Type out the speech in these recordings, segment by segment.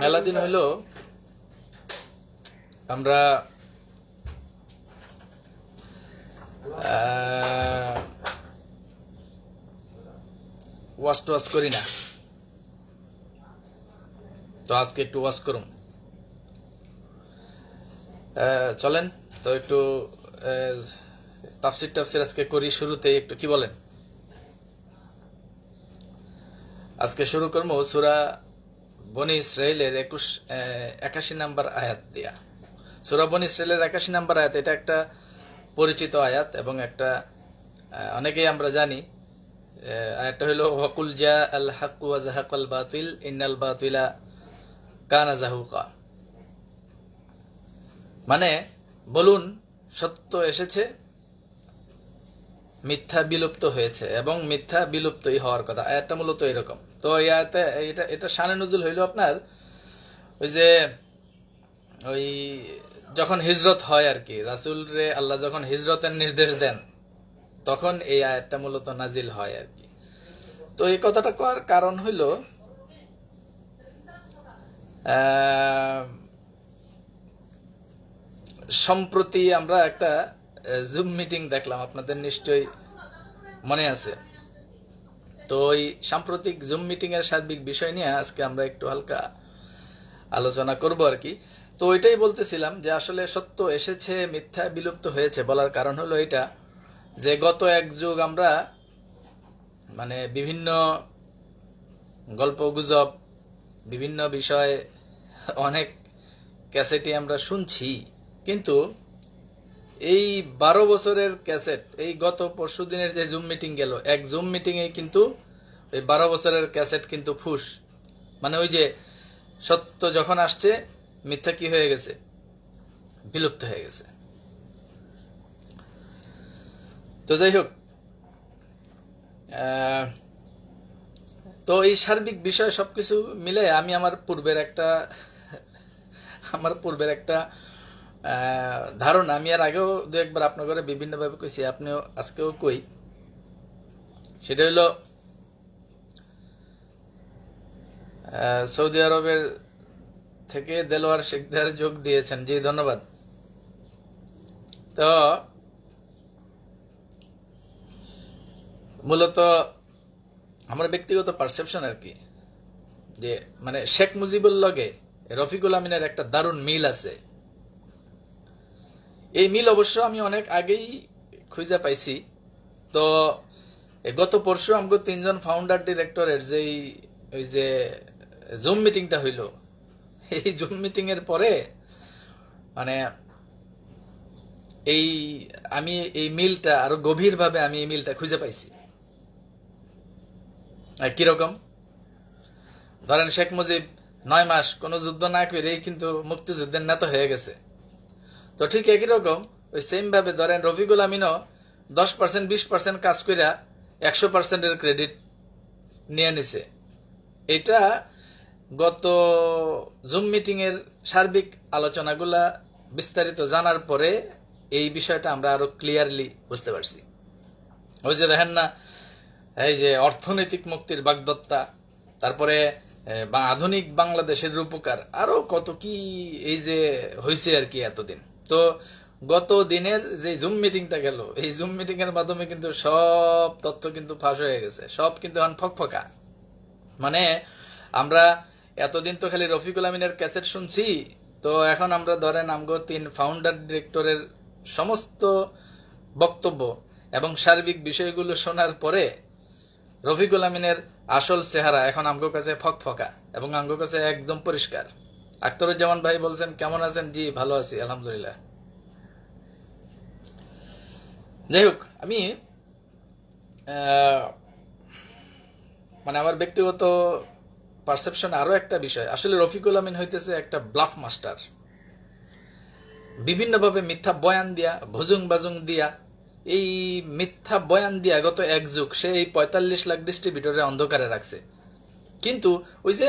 মেলা দিন হইল আমরা ওয়াশ করি না, তো আজকে একটু ওয়াশ করুন। চলেন তো একটু তাফসির আজকে করি। শুরুতে একটু কি বলেন? আজকে শুরু করবো সূরা বনি ইসরাইলের 81 নম্বর আয়াত দিয়া। সূরা বনি ইসরাইলের 81 নম্বর আয়াত, এটা একটা পরিচিত আয়াত এবং একটা অনেকেই আমরা জানি। আয়াতটা হলো ওয়াকুল জা আল হাক্কু ওয়া যাহাকাল বাতিল ইন্নাল বাতিলা কানা যাহুকা। মানে বলুন, সত্য এসেছে, মিথ্যা বিলুপ্ত হয়েছে এবং মিথ্যা বিলুপ্তই হওয়ার কথা। আয়াতটা মূলত এরকম। তো এই আয়াতে এটা শানে নুজুল হইল আপনার ওই যখন হিজরত হয় আর কি, রাসূল রে আল্লাহ যখন হিজরতের নির্দেশ দেন তখন এই আয়াতটা মূলত নাজিল হয় আর কি। তো এই কথাটা করার কারণ হইল সম্প্রতি আমরা একটা জুম মিটিং দেখলাম, আপনাদের নিশ্চয়ই মনে আছে। তো ওই সাম্প্রতিক জুম মিটিং এর সার্বিক বিষয় নিয়ে আজকে আমরা একটু হালকা আলোচনা করব আর কি। তো ওইটাই বলতেছিলাম যে আসলে সত্য এসেছে, মিথ্যা বিলুপ্ত হয়েছে। বলার কারণ হলো এটা যে গত এক যুগ আমরা মানে বিভিন্ন গল্প গুজব, বিভিন্ন বিষয়ে অনেক ক্যাসেটই আমরা শুনছি, কিন্তু এই 12 বছরের ক্যাসেট, এই গত পরশু দিনের যে জুম মিটিং গেল, এক জুম মিটিং এ কিন্তু এই 12 বছরের ক্যাসেট কিন্তু ফুস। মানে ওই যে সত্য যখন আসছে, মিথ্যা কি হয়ে গেছে? বিলুপ্ত হয়ে গেছে। তো যাই হোক, তো এই সার্বিক বিষয় সবকিছু মিলে আমি আমার পূর্বের একটা ধারণা, আমি আর আগেও দু একবার আপনাকে বিভিন্নভাবে কইছি, আপনিও আজকেও কই, সেটা হইল সৌদি আরবের থেকে দেলোয়ার শিকদার যোগ দিয়েছেন। জি ধন্যবাদ। তো মূলত আমার ব্যক্তিগত পারসেপশন আর কি, যে মানে শেখ মুজিবুর লগে রফিকুল আমিনের একটা দারুণ মিল আছে। এই মিল অবশ্য আমি অনেক আগেই খুঁজে পাইছি। তো গত পরশু আমগো 3 জন ফাউন্ডার ডিরেক্টরের ওই যে জুম মিটিংটা হইল, এই জুম মিটিং এর পরে মানে আমি এই মিলটা আরো গভীরভাবে আমি এই মিলটা খুঁজে পাইছি। কিরকম? ধরেন শেখ মুজিব 9 মাস কোনো যুদ্ধ না করেই কিন্তু মুক্তিযুদ্ধের নেতা হয়ে গেছে। তো ঠিক একই রকম ওই সেম ভাবে ধরেন রফিকুল আমিনও 10% 20% কাজ করে 100%-এর ক্রেডিট নিয়ে নিছে। এটা গত জুম মিটিং এর সার্বিক আলোচনাগুলা বিস্তারিত জানার পরে এই বিষয়টা আমরা আরো ক্লিয়ারলি বুঝতে পারছি। ওই যে দেখেন না, এই যে অর্থনৈতিক মুক্তির বাগদত্তা, তারপরে আধুনিক বাংলাদেশের রূপকার, আরো কত কি এই যে হয়েছে আর কি এতদিন। তো গত দিনের যে জুম মিটিংটা গেল, এই জুম মিটিং এর মাধ্যমে কিন্তু সব তথ্য কিন্তু ফাঁস হয়ে গেছে, সব কিন্তু এখন ফকফকা। মানে আমরা এতদিন তো খালি রফিকুল আমিনের ক্যাসেট শুনছি, তো এখন আমরা ধরেন আমগো 3 ফাউন্ডার ডিরেক্টরের সমস্ত বক্তব্য এবং সার্বিক বিষয়গুলো শোনার পরে রফিকুল আমিনের আসল চেহারা এখন আমগো কাছে ফকফকা এবং আমগো কাছে একদম পরিষ্কার। আখতারুজ্জামান ভাই বলছেন কেমন আছেন? জি ভালো আছি আলহামদুলিল্লাহ। যাই হোক, আমি মানে আমার ব্যক্তিগত পারসেপশন আরো একটা বিষয়, আসলে রফিকুল আমিন হইতেছে একটা ব্লাফ মাস্টার। বিভিন্নভাবে মিথ্যা বয়ান দিয়া, ভুজুং বাজুং দিয়া, এই মিথ্যা বয়ান দিয়া গত এক যুগ সে এই 45 লাখ ডিস্ট্রিবিউটরে অন্ধকারে রাখছে। কিন্তু ওই যে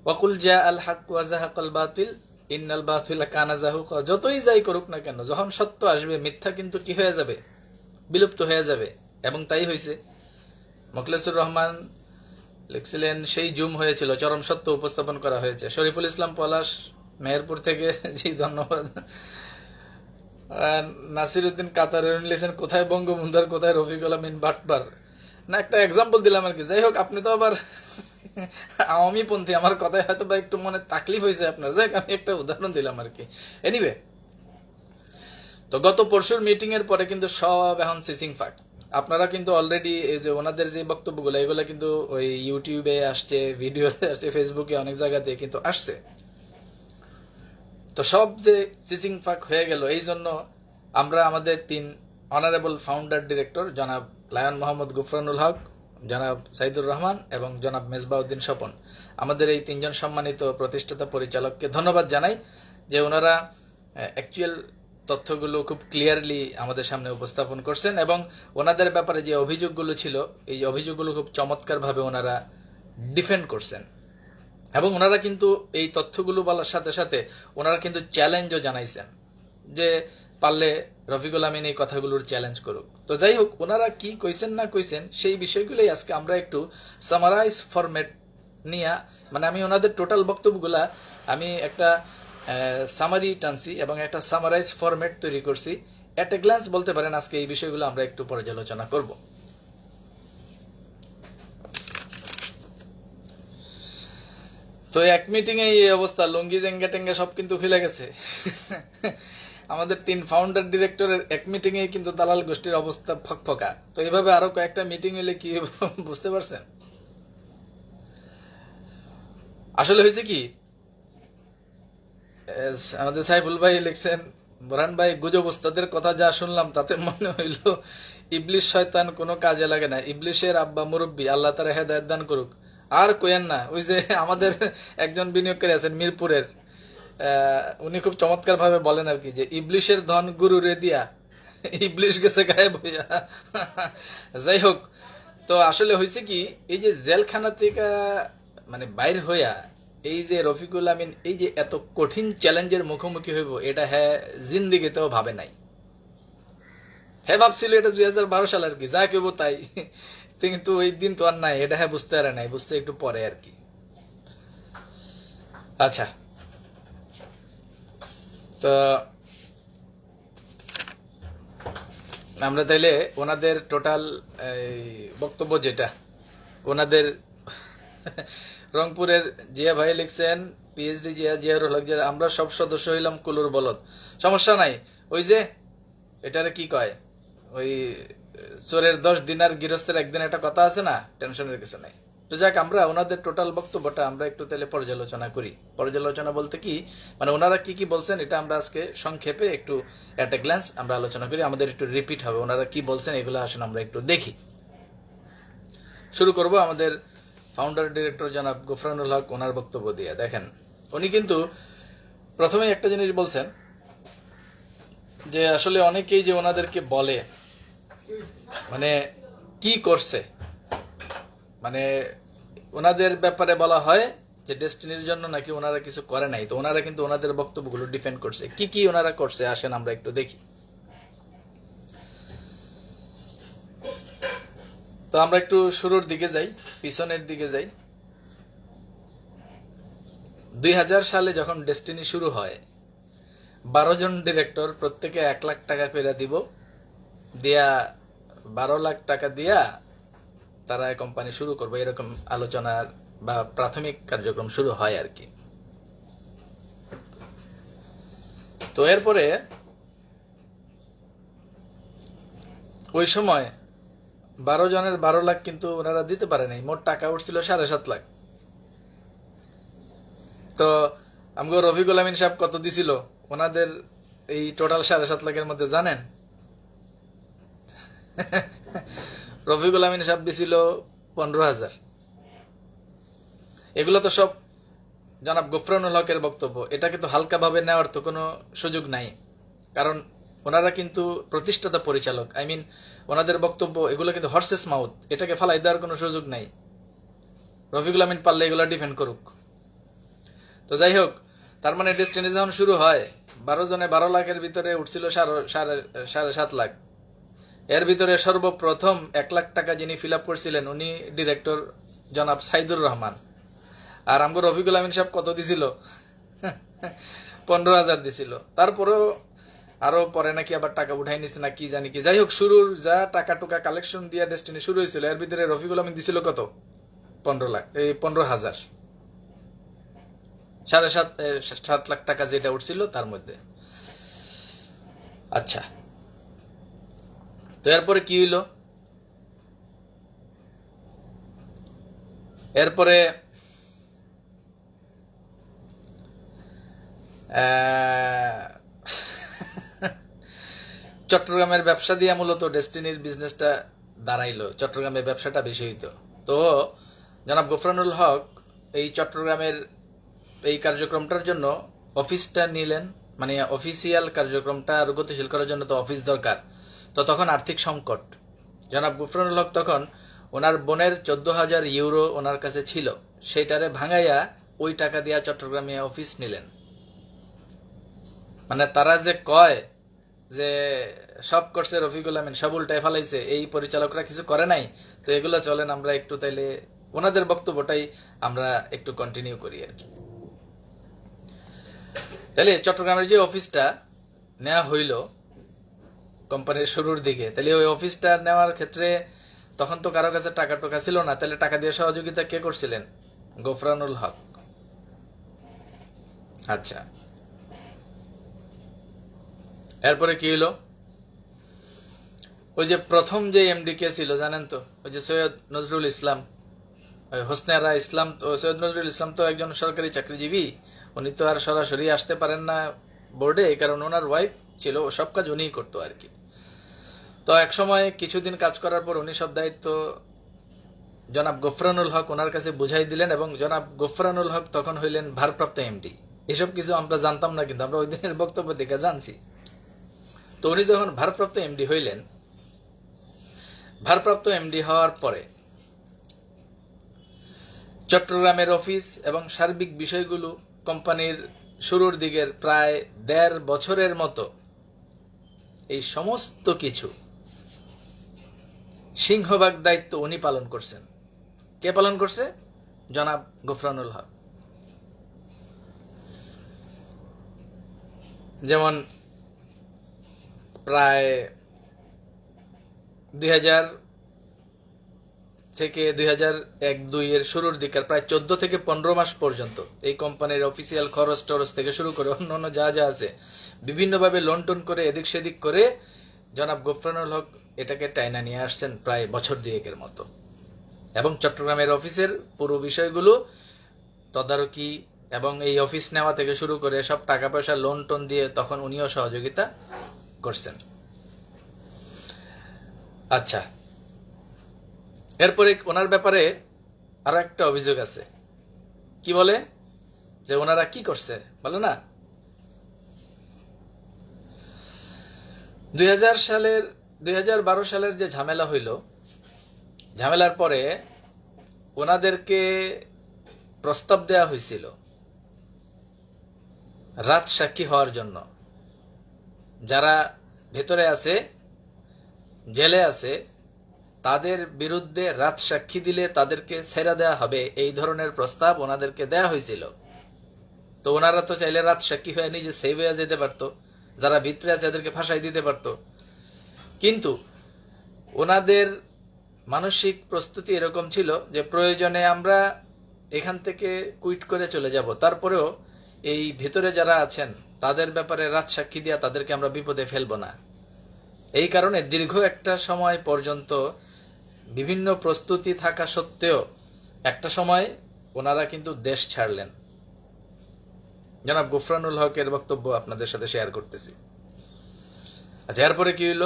ওয়াকুল জা আল হক ওয়া যাহাকাল বাতিল ইন্নাল বাতিলা কানা যাহুকা, যতই যাই করুক না কেন, যখন সত্য আসবে মিথ্যা কিন্তু কি হয়ে যাবে? বিলুপ্ত হয়ে যাবে। এবং তাই হয়েছে। মোখলেসুর রহমান লিখছিলেন সেই জুম হয়েছিল, চরম সত্য উপস্থাপন করা হয়েছে। শরীফুল ইসলাম পলাশ মেহেরপুর থেকে, জি ধন্যবাদ। নাসির উদ্দিন কাতারের লিখেছেন কোথায় বঙ্গবন্ধু আর কোথায় রফিকুল আমিন বাটবার। না, একটা এক্সাম্পল দিলাম আর কি। যাই হোক, আপনি তো আবার আওয়ামী পন্থী, আমার কথায় হয়তো বা একটু মনে তাকলিফ হয়েছে আপনার। যাই হোক, আমি একটা উদাহরণ দিলাম আর কি। এনিওয়ে, তো গত পরশুর মিটিং এর পরে কিন্তু সব এখন সিচিং ফাক। আপনারা কিন্তু অলরেডি এই যে ওনাদের যে বক্তব্যগুলো, এগুলো কিন্তু ওই ইউটিউবে আসছে, ভিডিওতে আসছে, ফেসবুকে অনেক জায়গাতে কিন্তু আসছে। তো সব যে সিচিং ফাক হয়ে গেল, এই জন্য আমরা আমাদের 3 অনারেবল ফাউন্ডার ডিরেক্টর জনাব লায়ন মোহাম্মদ গুফরানুল হক, জনাব সাইদুর রহমান এবং জনাব মেজবাউদ্দিন স্বপন, আমাদের এই 3 জন সম্মানিত প্রতিষ্ঠাতা পরিচালককে ধন্যবাদ জানাই যে ওনারা অ্যাকচুয়াল তথ্যগুলো খুব ক্লিয়ারলি আমাদের সামনে উপস্থাপন করছেন এবং ওনাদের ব্যাপারে যে অভিযোগগুলো ছিল, এই অভিযোগগুলো খুব চমৎকারভাবে ওনারা ডিফেন্ড করছেন। এবং ওনারা কিন্তু এই তথ্যগুলো বলার সাথে সাথে ওনারা কিন্তু চ্যালেঞ্জও জানাইছেন যে পারলে রফিকুল আমিন এই কথাগুলোর চ্যালেঞ্জ করুক। তো যাই হোক, ওনারা কি কইছেন না কইছেন সেই বিষয়গুলোই আজকে আমরা একটু সামারাইজ ফরম্যাট নিয়ে, মানে আমি ওনাদের টোটাল বক্তব্যগুলা আমি একটা সামারি টানছি এবং একটা সামারাইজ ফরম্যাট তৈরি করছি। এট এ গ্ল্যান্স বলতে পারেন আজকে এই বিষয়গুলো আমরা একটু পর্যালোচনা করব। তো এক মিটিং এ এই অবস্থা, লুঙ্গি জেঙ্গা টেঙ্গা সব কিন্তু খুলে গেছে। আমাদের 3 ফাউন্ডার ডিরেক্টরের এক মিটিং এ কিন্তু দালাল গোষ্ঠীর অবস্থা ফকফকা। তো এইভাবে আরো কয়েকটা মিটিং হলে কি বুঝতে পারছেন? আসলে হয়েছে কি, আমাদের সাইফুল ভাই লিখছেন, বোরহান ভাই গুজব ওস্তাদের কথা যা শুনলাম তাতে মনে হইল ইবলিশ শয়তান কোনো কাজে লাগে না, ইবলিশের আব্বা মুরব্বী, আল্লাহ তারা হেদায়েত দান করুক। আর কোয়েন না, ওই যে আমাদের একজন বিনিয়োগকারী আছেন মিরপুরের, উনি খুব চমৎকার ভাবে বলেন আর কি, যে ইবলিশের ধন গুরু রে দিয়া ইবলিশ গেছে গায়ে বইয়া। যাই হোক, তো আসলে হয়েছে কি, এই যে জেলখানা থেকে মানে বাইর হইয়া এই যে রফিকুল আমিন এই যে এত কঠিন চ্যালেঞ্জের মুখোমুখি হইব, এটা হ্যাঁ জিন্দিগিতেও ভাবে নাই। হ্যাঁ ভাবছিল এটা 2012 সাল আর কি, যা কেব তাই, কিন্তু ওই দিন তো আর নাই, এটা হ্যাঁ বুঝতে পারে নাই, বুঝতে একটু পরে আর কি। আচ্ছা, তো আমরা তাইলে ওনাদের টোটাল বক্তব্য যেটা ওনাদের রংপুরের জিয়া ভাই লিখছেন, পিএইচডি জিয়ারুল হক, আমরা সব সদস্য হইলাম কুলুর বলদ, সমস্যা নাই। ওই যে এটারে কি কয়, ওই চোরের 10 দিন আর গৃহস্থের একদিন একটা কথা আছে না, টেনশনের কিছু নাই। তো যাক, আমরা ওনাদের টোটাল বক্তব্যটা আমরা একটু তাহলে পর্যালোচনা করি। পর্যালোচনা বলতে কি, মানে ওনারা কি কি বলছেন এটা আমরা আজকে সংক্ষেপে একটু এট এ গ্ল্যান্স আমরা আলোচনা করি, আমাদের একটু রিপিট হবে ওনারা কি বলছেন, এগুলো আসলে আমরা একটু দেখি। শুরু করব আমাদের ফাউন্ডার ডিরেক্টর জনাব গুফরানুল হক ওনার বক্তব্য দিয়ে। দেখেন, উনি কিন্তু প্রথমে একটা জিনিস বলছেন যে আসলে অনেকেই যে ওনাদেরকে বলে মানে কি করছে, মানে ওনাদের ব্যাপারে বলা হয় যে ডেস্টিনির জন্য নাকি ওনারা কিছু করে নাই। তো ওনারা কিন্তু ওনাদের বক্তব্যগুলো ডিফেন্ড করছে, কি কি ওনারা করছে আসেন আমরা একটু দেখি। তো আমরা একটু শুরুর দিকে যাই, পিছনের দিকে যাই। 2000 সালে যখন ডেস্টিনি শুরু হয়, 12 জন ডিরেক্টর প্রত্যেকে 1 লাখ টাকা করে দিব, দিয়া 12 লাখ টাকা দিয়া তারা কোম্পানি শুরু করবে, এরকম আলোচনার বা প্রাথমিক কার্যক্রম শুরু হয় আর কি। তো এরপরে ওই সময় 12 জনের 12 লাখ কিন্তু ওনারা দিতে পারে নাই, মোট টাকা উঠছিল 7.5 লাখ। তো আমগো রফিকুল আমিন সাহেব কত দিছিল ওনাদের এই টোটাল 7.5 লাখের মধ্যে জানেন? রফিকুল আমিন সাহেব দিছিল 15,000। এগুলো তো সব জনাব গুফরানুল হকের বক্তব্য, এটাকে তো হালকা ভাবে নেওয়ার তো কোনো সুযোগ নাই, কারণ ওনারা কিন্তু প্রতিষ্ঠাতা পরিচালক। আই মিন ওনাদের বক্তব্য এগুলো কিন্তু হর্সেস মাউথ, এটাকে ফালাই দেওয়ার কোনো সুযোগ নাই। রফিকুল আমিন পারলে এগুলো ডিফেন্ড করুক। তো যাই হোক, তার মানে ডেস্টিনি যখন শুরু হয়, 12 জনে 12 লাখের ভিতরে উঠছিল 7.5 লাখ। এর ভিতরে সর্বপ্রথম 1 লাখ টাকা যিনি ফিল আপ করছিলেন উনি ডিরেক্টর জনাব সাইদুর রহমান। আর আমগো রফিকুল আমিন সাহেব কত দিছিল? 15,000 দিছিল। তারপরেও আরো পরে নাকি আবার টাকা উঠাই নিছে না কি জানি কি। যাই হোক, শুরুর যা টাকা টুকা কালেকশন দিয়া ডেস্টিনি শুরু হয়েছিল, এর ভিতরে রফিকুল আমিন দিছিল কত? 15,000, 7.5 লাখ টাকা যেটা উঠছিল তার মধ্যে। আচ্ছা, তো এরপরে কি হইল? এরপরে চট্টগ্রামের ব্যবসা দিয়ে মূলত ডেস্টিনির বিজনেসটা দাঁড়াইলো, চট্টগ্রামের ব্যবসাটা বেশি হইতো। তো জনাব গফরানুল হক এই চট্টগ্রামের এই কার্যক্রমটার জন্য অফিসটা নিলেন, মানে অফিসিয়াল কার্যক্রমটা আরো গতিশীল করার জন্য তো অফিস দরকার। তো তখন আর্থিক সংকট, জনাব গফরানুল হক তখন ওনার বোনের 14,000 ইউরো ওনার কাছে ছিল, সেইটারে ভাঙাইয়া ওই টাকা দিয়া চট্টগ্রামে অফিস নিলেন। মানে তারা যে কয় যে সব করছে রফিকুল আমিন, সব উল্টায় ফেলাইছে, এই পরিচালকরা কিছু করে নাই, তো এগুলো চলেন আমরা একটু তাইলে ওনাদের বক্তব্যটাই আমরা একটু কন্টিনিউ করি আর কি। তাহলে চট্টগ্রামের যে অফিসটা নেওয়া হইল কোম্পানির শুরুর দিকে, তাহলে ওই অফিসটা নেওয়ার ক্ষেত্রে তখন তো কারো কাছে টাকা টোকা ছিল না, তাহলে টাকা দিয়ে সহযোগিতা কে করছিলেন? গফরানুল হক। আচ্ছা, এরপরে কি হইল? ওই যে প্রথম যে এমডি কে ছিল জানেন তো, ওই যে সৈয়দ নজরুল ইসলাম, হোসনেরা ইসলাম। তো সৈয়দ নজরুল ইসলাম তো একজন সরকারি চাকরিজীবী, উনি তো আর সরাসরি আসতে পারেন না বোর্ডে, কারণ ওনার ওয়াইফ ছিল, সব কাজ উনিই করতো আর কি। তো এক সময় কিছুদিন কাজ করার পর উনি সব দায়িত্ব জনাব গফরানুল হক ওনার কাছে বুঝাই দিলেন, এবং জনাব গফরানুল হক তখন হইলেন ভারপ্রাপ্ত এমডি। এসব কিছু আমরা জানতাম না, কিন্তু আমরা ওই দিনের বক্তব্য থেকে জানছি। তো উনি যখন ভারপ্রাপ্ত এমডি হইলেন, ভারপ্রাপ্ত এমডি হওয়ার পরে চট্টগ্রামের অফিস এবং সার্বিক বিষয়গুলো কোম্পানির শুরুর দিকের প্রায় 1.5 বছরের মতো এই সমস্ত কিছু সিংহভাগ দায়িত্ব উনি পালন করছেন। কে পালন করছে? জনাব গফরানুল হক। যেমন প্রায় 2000 থেকে 2001-2 এর শুরুর দিকের প্রায় 14 থেকে 15 মাস পর্যন্ত এই কোম্পানির অফিসিয়াল খরচ টরচ থেকে শুরু করে অন্য যা যা আছে বিভিন্নভাবে লোন টোন করে এদিক সেদিক করে জনাব গফরানুল হক এটাকে টাইনা নিয়ে আসছেন প্রায় বছর দুয়েকের মতো, এবং চট্টগ্রামের অফিসের পুরো বিষয়গুলো তদারকি এবং এই অফিস নেওয়া থেকে শুরু করে সব টাকা পয়সা লোন টোন দিয়ে তখন উনিও সহযোগিতা করছেন। আচ্ছা, এরপরে ওনার ব্যাপারে আরো একটা অভিযোগ আছে। কি বলে? যে ওনারা কি করছে বলে না, 2012 সালের যে ঝামেলা হইল, ঝামেলার পরে ওনাদেরকে প্রস্তাব দেয়া হয়েছিল রাত সাক্ষী হওয়ার জন্য। যারা ভেতরে আছে, জেলে আছে, তাদের বিরুদ্ধে রাত সাক্ষী দিলে তাদেরকে ছেড়ে দেওয়া হবে, এই ধরনের প্রস্তাব ওনাদেরকে দেয়া হয়েছিল। তো ওনারা তো চাইলে রাত সাক্ষী হয়ে নিজে সেভ হয়ে যেতে পারতো, যারা ভিতরে আছে এদেরকে ফাঁসাই দিতে পারতো, কিন্তু ওনাদের মানসিক প্রস্তুতি এরকম ছিল যে প্রয়োজনে আমরা এখান থেকে কুইট করে চলে যাব, তারপরেও এই ভেতরে যারা আছেন তাদের ব্যাপারে রাত সাক্ষী দিয়া তাদেরকে আমরা বিপদে ফেলবো না। এই কারণে দীর্ঘ একটা সময় পর্যন্ত বিভিন্ন প্রস্তুতি থাকা সত্ত্বেও একটা সময় ওনারা কিন্তু দেশ ছাড়লেন। জনাব গফরানুল হকের বক্তব্য আপনাদের সাথে শেয়ার করতেছি। আচ্ছা, এরপরে কি হইল?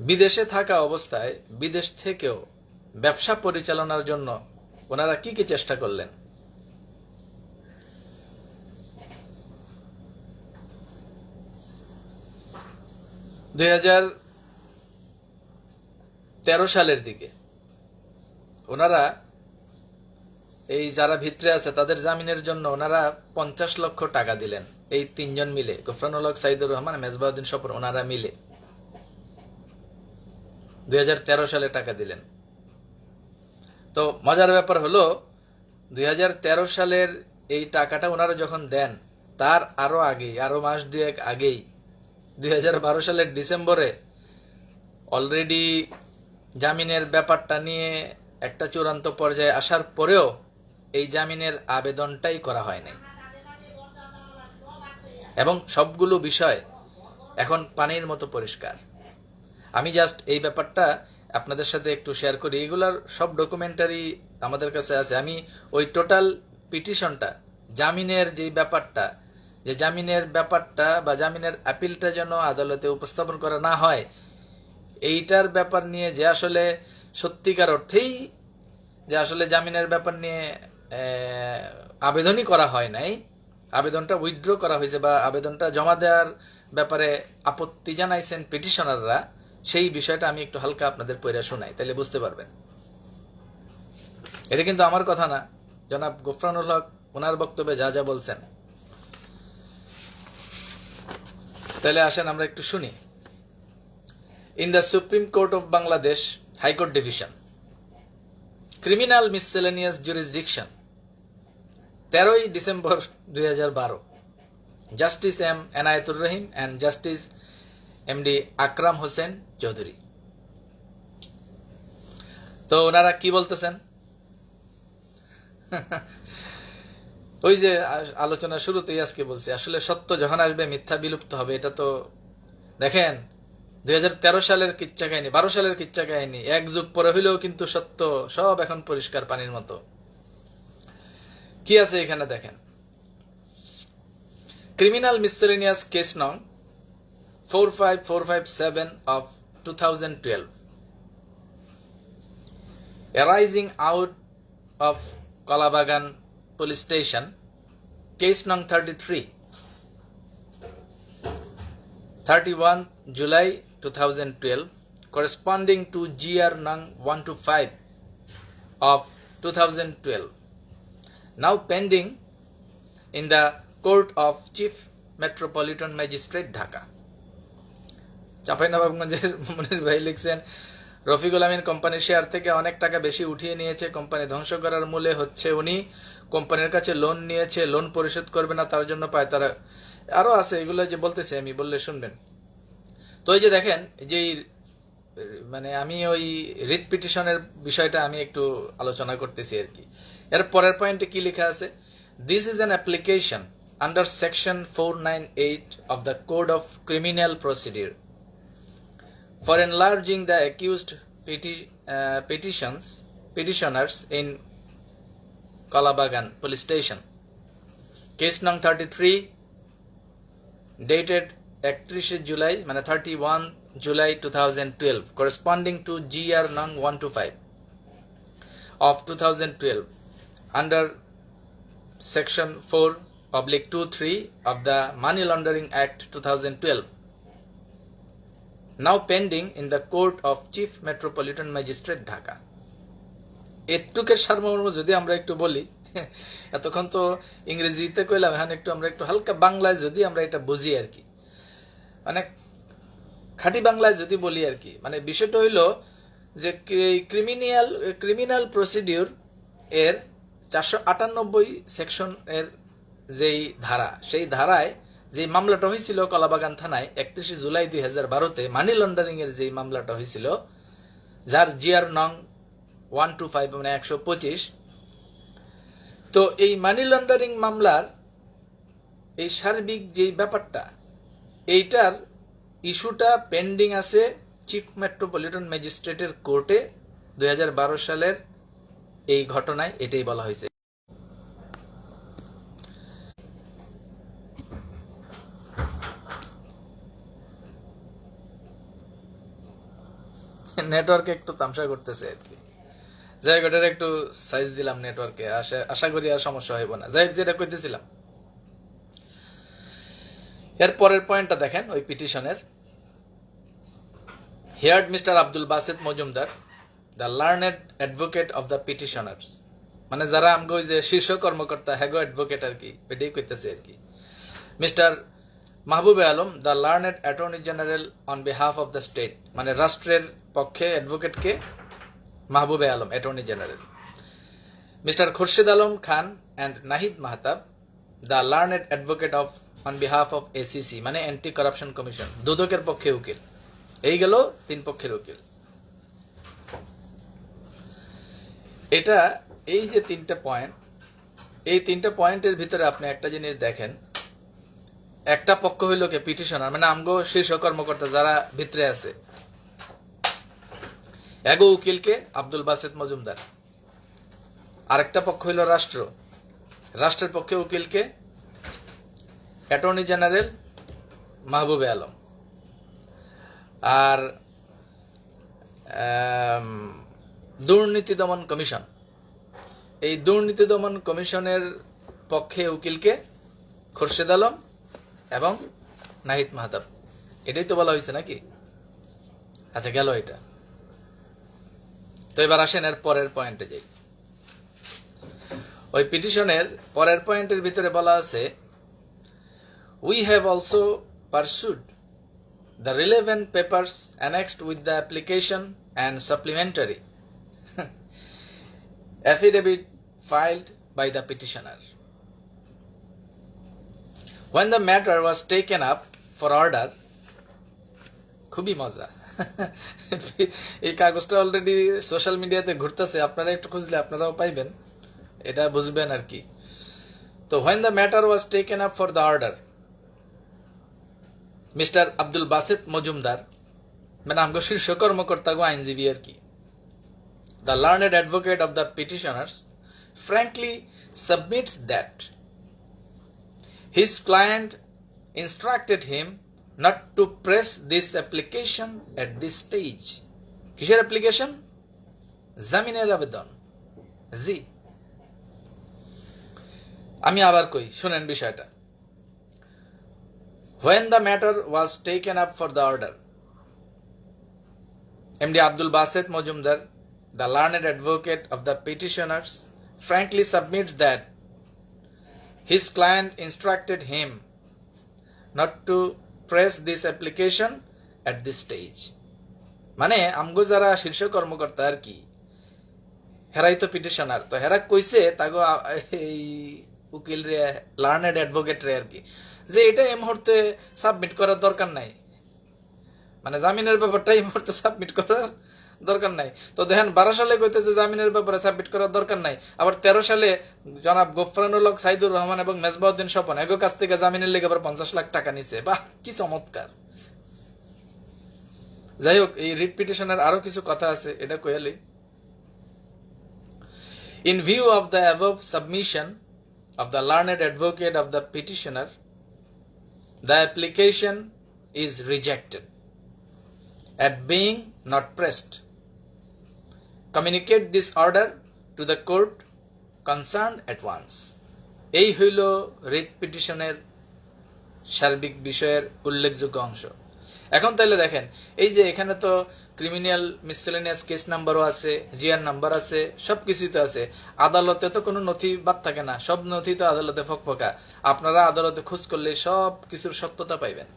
বিদেশে থাকা অবস্থায় বিদেশ থেকেও ব্যবসা পরিচালনার জন্য ওনারা কি কি চেষ্টা করলেন? তেরো সালের দিকে ওনারা এই যারা ভিতরে আছে তাদের জামিনের জন্য ওনারা 50 লক্ষ টাকা দিলেন। এই তিনজন মিলে, গফরানুল হক, সাইদুর রহমান, মেজবাউদ্দিন স্বপন, ওনারা মিলে 2013 সালে টাকা দিলেন। তো মজার ব্যাপার হলো 2013 সালের এই টাকাটা ওনারা যখন দেন তার আরো মাস দুয়েক আগেই 2012 সালের ডিসেম্বরে অলরেডি জামিনের ব্যাপারটা নিয়ে একটা চূড়ান্ত পর্যায়ে আসার পরেও এই জামিনের আবেদনটাই করা হয় নাই, এবং সবগুলো বিষয় এখন পানির মতো পরিষ্কার। আমি জাস্ট এই ব্যাপারটা আপনাদের সাথে একটু শেয়ার করি। এগুলার সব ডকুমেন্টারি আমাদের কাছে আছে। আমি ওই টোটাল পিটিশনটা, জামিনের যে ব্যাপারটা বা জামিনের আপিলটা যেন আদালতে উপস্থাপন করা না হয়, এইটার ব্যাপার নিয়ে যে আসলে সত্যিকার অর্থেই যে আসলে জামিনের ব্যাপার নিয়ে আবেদনই করা হয় নাই, আবেদনটা উইথড্র করা হয়েছে বা আবেদনটা জমা দেওয়ার ব্যাপারে আপত্তি জানাইছেন পিটিশনাররা, সেই বিষয়টা আমি একটু হালকা আপনাদের পড়ে শোনাই, তাহলে বুঝতে পারবেন। এটা কিন্তু আমার কথা না, জনাব গোফরানুল হক ওনার বক্তব্যে যা যা বলছেন। তাহলে আসেন আমরা একটু শুনি। In the supreme court of Bangladesh high court division, criminal miscellaneous jurisdiction, 13ই December 2012, justice M Enayetur Rahim and justice MD আকরাম হোসেন চৌধুরী। তো ওনারা কি বলতেছেন? ওই যে আলোচনা শুরুতেই আজকে বলছি, আসলে সত্য যখন আসবে মিথ্যা বিলুপ্ত হবে। এটা তো দেখেন 2013 সালের কিচ্ছা কাহিনী, 12 সালের কিচ্ছা কাহিনী, এক যুগ পরে হইলেও কিন্তু সত্য সব এখন পরিষ্কার পানির মতো। কি আছে এখানে দেখেন, ক্রিমিনাল মিসসেলেনিয়াস কেস নং 45457 of 2012, arising out of Kalabagan Police Station, case nong 31 July 2012, corresponding to GR nong 125 of 2012, now pending in the Court of Chief Metropolitan Magistrate, Dhaka. চাঁপাইনবাবগঞ্জের মনির ভাই লিখছেন, রফিকুল আমিন কোম্পানির শেয়ার থেকে অনেক টাকা বেশি উঠিয়ে নিয়েছে। কোম্পানি ধ্বংস করার মূলে হচ্ছে উনি কোম্পানির কাছে লোন নিয়েছে, লোন পরিশোধ করবে না, তার জন্য পায় তারা। আরো আছে, এগুলো যে বলতেছে আমি বললে শুনবেন। তো এই যে দেখেন, যে মানে আমি ওই রিট পিটিশনের বিষয়টা আমি একটু আলোচনা করতেছি আর কি। এর পরের পয়েন্টে কি লেখা আছে, this is an application under section 498 of the code of criminal procedure for enlarging the accused petitioners in Kalabagan Police Station. Case nong 33, dated 31 July 2012, corresponding to GR nong 125 of 2012 under section 4/23 of the Money Laundering Act 2012, now pending in the Court of Chief Metropolitan Magistrate, Dhaka. এটুকের সারমর্ম যদি আমরা একটু বলি, এতক্ষণ তো ইংরেজিতে কইলাম, এখন আমরা একটু হালকা বাংলায় যদি আমরা এটা বুঝি আর কি, মানে খাঁটি বাংলায় যদি বলি আর কি, মানে বিষয়টা হইল যে ক্রিমিনাল প্রসিডিউর এর 498 সেকশন এর যেই ধারা, সেই ধারায় যে মামলাটা হয়েছিল কলাবাগান থানায় 31 জুলাই 2012-তে, মানি লন্ডারিং এর যে মামলাটা হয়েছিল, যার জিআর নং 125 মানে 125, তো এই মানি লন্ডারিং মামলার এই সার্বিক যে ব্যাপারটা, এইটার ইস্যুটা পেন্ডিং আছে চিফ মেট্রোপলিটন ম্যাজিস্ট্রেটের কোর্টে 2012 সালের এই ঘটনায়, এটাই বলা হয়েছে। নেটওয়ার্কে একটু তামসা করতেছে আর কি, জায়গাটার একটু সাইজ দিলাম নেটওয়ার্কে, আশা করি আর সমস্যা হইব না। যাই যেটা কইতেছিলাম, এর পরের পয়েন্টটা দেখেন ওই পিটিশনের। Heard mister Abdul Basit Majumder, the learned advocate of the petitioners, মানে যারা আমগো ওই যে শীর্ষ কর্মকর্তা হ্যাগো অ্যাডভোকেট আর কি, এটাই কইতেছে আর কি। Mister Mahbubey Alam, the learned attorney general on behalf of the state, মানে রাষ্ট্রের পক্ষে অ্যাডভোকেটকে Mahbubey Alam, attorney general. Mister Khurshid Alam Khan and Nahid Mahtab, the learned advocate of on behalf of ACC, মানে অ্যান্টি কারাপশন কমিশন, দুদকের পক্ষে উকিল। এই গেল তিন পক্ষের উকিল। এটা এই যে তিনটা পয়েন্ট, এই তিনটা পয়েন্টের ভিতরে আপনি একটা জিনিস দেখেন, একটা পক্ষ হইল কে পিটিশনার, মানে আমগো শীর্ষ কর্মকর্তা যারা ভিতরে আছে, এগো উকিলকে আব্দুল বাসেত মজুমদার। আরেকটা পক্ষ হইল রাষ্ট্র, রাষ্ট্রের পক্ষে উকিলকে অ্যাটর্নি জেনারেল মাহবুবে আলম। আর দুর্নীতি দমন কমিশন, এই দুর্নীতি দমন কমিশনের পক্ষে উকিলকে খুরশেদ আলম এবং নাহিদ মাহতাব। এটাই তো বলা হয়েছে নাকি? আচ্ছা, গেল এটা। তো এবার আসেন এর পরের পয়েন্টে যাই। ওই পিটিশনের পরের পয়েন্টের ভিতরে বলা আছে, we have also pursued the relevant papers annexed with the application and supplementary affidavit filed by the petitioner. When the matter was taken up for order, খুবই মজা, এই কাগজটা অলরেডি সোশ্যাল মিডিয়াতে ঘুরতেছে, আপনারা একটু খুঁজলে আপনারাও পাইবেন, এটা বুঝবেন আর কি। তো when the matter was taken up for the order, mister Abdul Baset Majumdar, মানে আমগো শীর্ষ কর্মকর্তা গো আইনজীবী আর কি, the learned advocate of the petitioners frankly submits that his client instructed him not to press this application at this stage. কিসের application? জামিনের আবেদন। জি, আমি আবার কই, শুনেন বিষয়টা। When the matter was taken up for the order, MD Abdul Basit Mojumdar, the learned advocate of the petitioners, frankly submits that his client instructed him not to press this application at this stage. মানে আমগো যারা শীর্ষ কর্মকর্তা আর কি, হেরাই তো petitioner, তো হেরা কইছে তাগো এই উকিল রে, লার্নেড অ্যাডভোকেট রে আর কি, যে এটা এই মুহূর্তে সাবমিট করার দরকার নাই, মানে জামিনের ব্যাপারটা এই মুহূর্তে সাবমিট করার দরকার নাই। তো দেখেন 12 সালে কইতেছে জামিনের ব্যাপারে সাবমিট করার দরকার নাই, আবার 13 সালে জনাব গোফরানুল হক, সাইদুর রহমান এবং মেজবাউদ্দিন স্বপন এগো কাছ থেকে জামিনের লেগে আবার 50 লাখ টাকা নিছে। বাহ, কি চমৎকার। যাই হোক, এই রিট পিটিশনের আরো কিছু কথা আছে, এটা কইয়ালি। In view of the above submission of the learned advocate of the petitioner, the application is rejected at being not pressed. Communicate this order to the court concerned at once. এই হইল writ পিটিশনের সার্বিক বিষয়ের উল্লেখযোগ্য অংশ। এখন তাহলে দেখেন, এই যে এখানে তো ক্রিমিনাল মিসসেলেনিয়াস কেস নাম্বারও আছে, জিআর নাম্বার আছে, সবকিছুই তো আছে। আদালতে তো কোনো নথি বাদ থাকে না, সব নথি তো আদালতে ফকফকা। আপনারা আদালতে খোঁজ করলে সব কিছুর সত্যতা পাইবেন।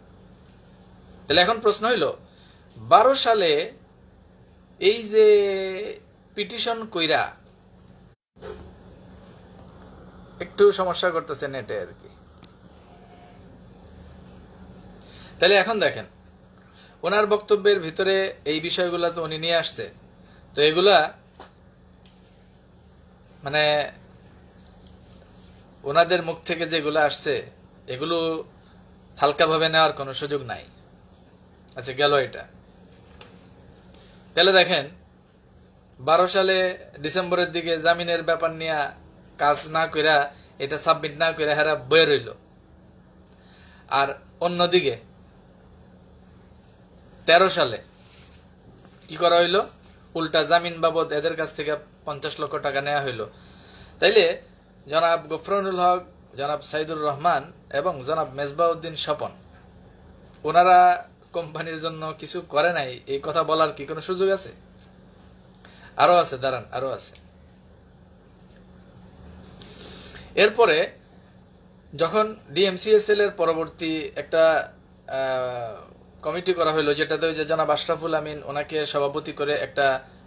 তাহলে এখন প্রশ্ন হইল, 12 সালে এই যে পিটিশন কইরা, একটু সমস্যা করতেছে নেটে আর কি। তাহলে এখন দেখেন, ওনার বক্তব্যের ভিতরে এই বিষয়গুলো তো উনি নিয়ে আসছে, তো এগুলা মানে ওনাদের মুখ থেকে যেগুলো আসছে এগুলো হালকাভাবে নেওয়ার কোনো সুযোগ নাই। আচ্ছা, গেল এটা। তাহলে দেখেন, 12 সালে ডিসেম্বরের দিকে জামিনের ব্যাপার নিয়ে কাজ না কইরা, এটা সাবমিট না কইরা হেরা বয়ে রইল। আর অন্যদিকে 13 সালে কি করা হইল? উল্টা জামিন বাবদ এদের কাছ থেকে 50 লক্ষ টাকা নেওয়া হইল। তাইলে জনাব গফরানুল হক, জনাব সাইদুর রহমান এবং জনাব মেজবাউদ্দিন স্বপন, ওনারা কোম্পানির জন্য কিছু করে নাই, এই কথা বলার কি কোনো সুযোগ আছে? আরো আছে, দাঁড়ান, আরো আছে। এরপরে যখন ডিএমসিএসএল এর পরবর্তী একটা কমিটি করা হলো, যেটাতে ওই যে জনাব আশরাফুল আমিন ওনাকে সভাপতি করে একটা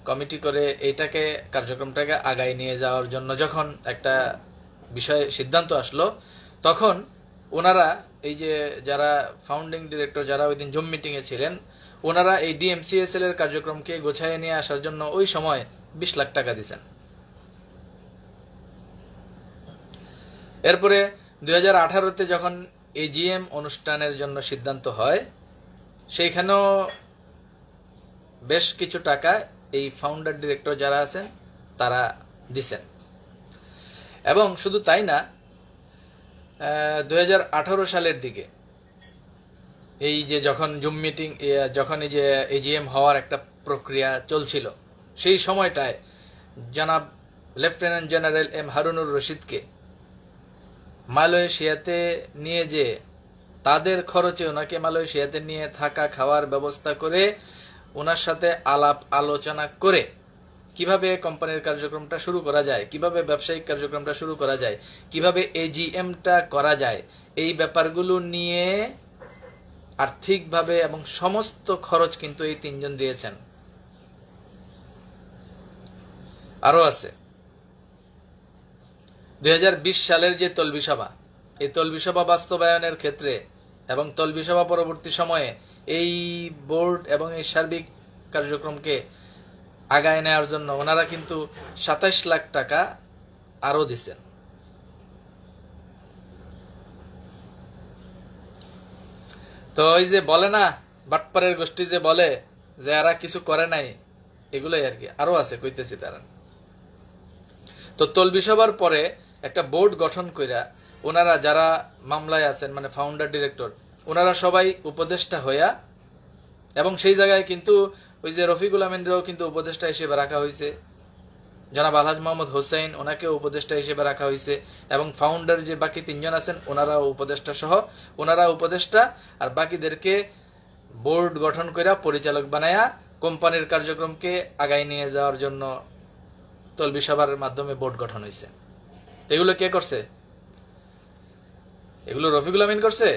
কমিটি করে এইটাকে কার্যক্রমটাকে আগায় নিয়ে যাওয়ার জন্য যখন একটা বিষয় সিদ্ধান্ত আসলো, তখন ওনারা এই যে যারা ফাউন্ডিং ডিরেক্টর যারা ওই দিন জুম মিটিংয়ে ছিলেন, ওনারা এই ডিএমসিএসএল এর কার্যক্রমকে গোছায় নিয়ে আসার জন্য ওই সময় 20 লাখ টাকা দিয়েছেন। এরপরে 2018-তে যখন এজিএম অনুষ্ঠানের জন্য সিদ্ধান্ত হয়, সেইখানেও বেশ কিছু টাকা এই ফাউন্ডার ডিরেক্টর যারা আছেন তারা দিছেন। এবং শুধু তাই না, 2018 সালের দিকে এই যে যখন জুম মিটিং, যখন এই যে এজিএম হওয়ার একটা প্রক্রিয়া চলছিল, সেই সময়টায় জনাব লেফটেন্যান্ট জেনারেল এম হারুনুর রশিদকে মালয়েশিয়াতে নিয়ে যে তাদের খরচে ওনাকে মালয়েশিয়াতে নিয়ে থাকা খাওয়ার ব্যবস্থা করে ওনার সাথে আলাপ আলোচনা করে কিভাবে কোম্পানির কার্যক্রমটা শুরু করা যায়, কিভাবে ব্যবসায়িক কার্যক্রমটা শুরু করা যায়, কিভাবে এজিএমটা করা যায়, এই ব্যাপারগুলো নিয়ে আর্থিকভাবে এবং সমস্ত খরচ কিন্তু এই তিনজন দিয়েছেন। আরো আছে 2020 সালের যে তলবি সভা, এই তলবি সভা বাস্তবায়নের ক্ষেত্রে এবং তলবি সভা পরবর্তী সময়ে এই বোর্ড এবং এই সার্বিক কার্যক্রমকে আগায় নেওয়ার জন্য ওনারা কিন্তু 27 লাখ টাকা আরো দিচ্ছেন। তো ওই যে বলে না, বাটপারের গোষ্ঠী যে বলে যে এরা কিছু করে নাই, এগুলোই আর কি। আরো আছে, কইতেছি তারা। তো তলবি সভার পরে একটা বোর্ড গঠন কইরা ওনারা যারা মামলায় আছেন, মানে ফাউন্ডার ডিরেক্টর, ওনারা সবাই উপদেষ্টা হইয়া, এবং সেই জায়গায় কিন্তু ওই যে রফিকুল আমিনরাও কিন্তু উপদেষ্টা হিসেবে রাখা হয়েছে, জনাব আলহাজ মোহাম্মদ হোসেন ওনাকে উপদেষ্টা হিসেবে রাখা হয়েছে, এবং ফাউন্ডার যে বাকি তিনজন আছেন ওনারাও উপদেষ্টা সহ, ওনারা উপদেষ্টা আর বাকিদেরকে বোর্ড গঠন কইরা পরিচালক বানায়া কোম্পানির কার্যক্রমকে আগায় নিয়ে যাওয়ার জন্য তলবি সভার মাধ্যমে বোর্ড গঠন হয়েছে। এগুলো কে করছে? এগুলো রফিকুল আমিন করছে?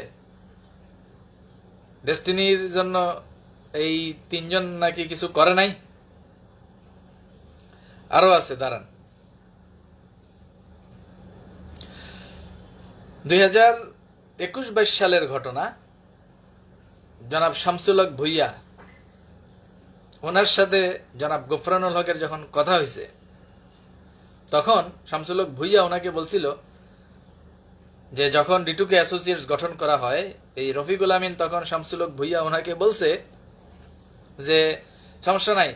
ডেস্টিনির জন্য এই তিনজন নাকি কিছু করে নাই? আরো আছে, দাঁড়ান। 2021-22 সালের ঘটনা, জনাব শামসুল হক ভুইয়া ওনার সাথে জনাব গফরানুল হকের যখন কথা হয়েছে, তখন শামসুল হক ভুইয়া ওনাকে বলছিল যে যখন ডিটুকে অ্যাসোসিয়েটস গঠন করা হয়, এই রফিকুল আমিন তখন শামসুল হক ভুইয়া ওনাকে বলছে যে সমস্যা নাই,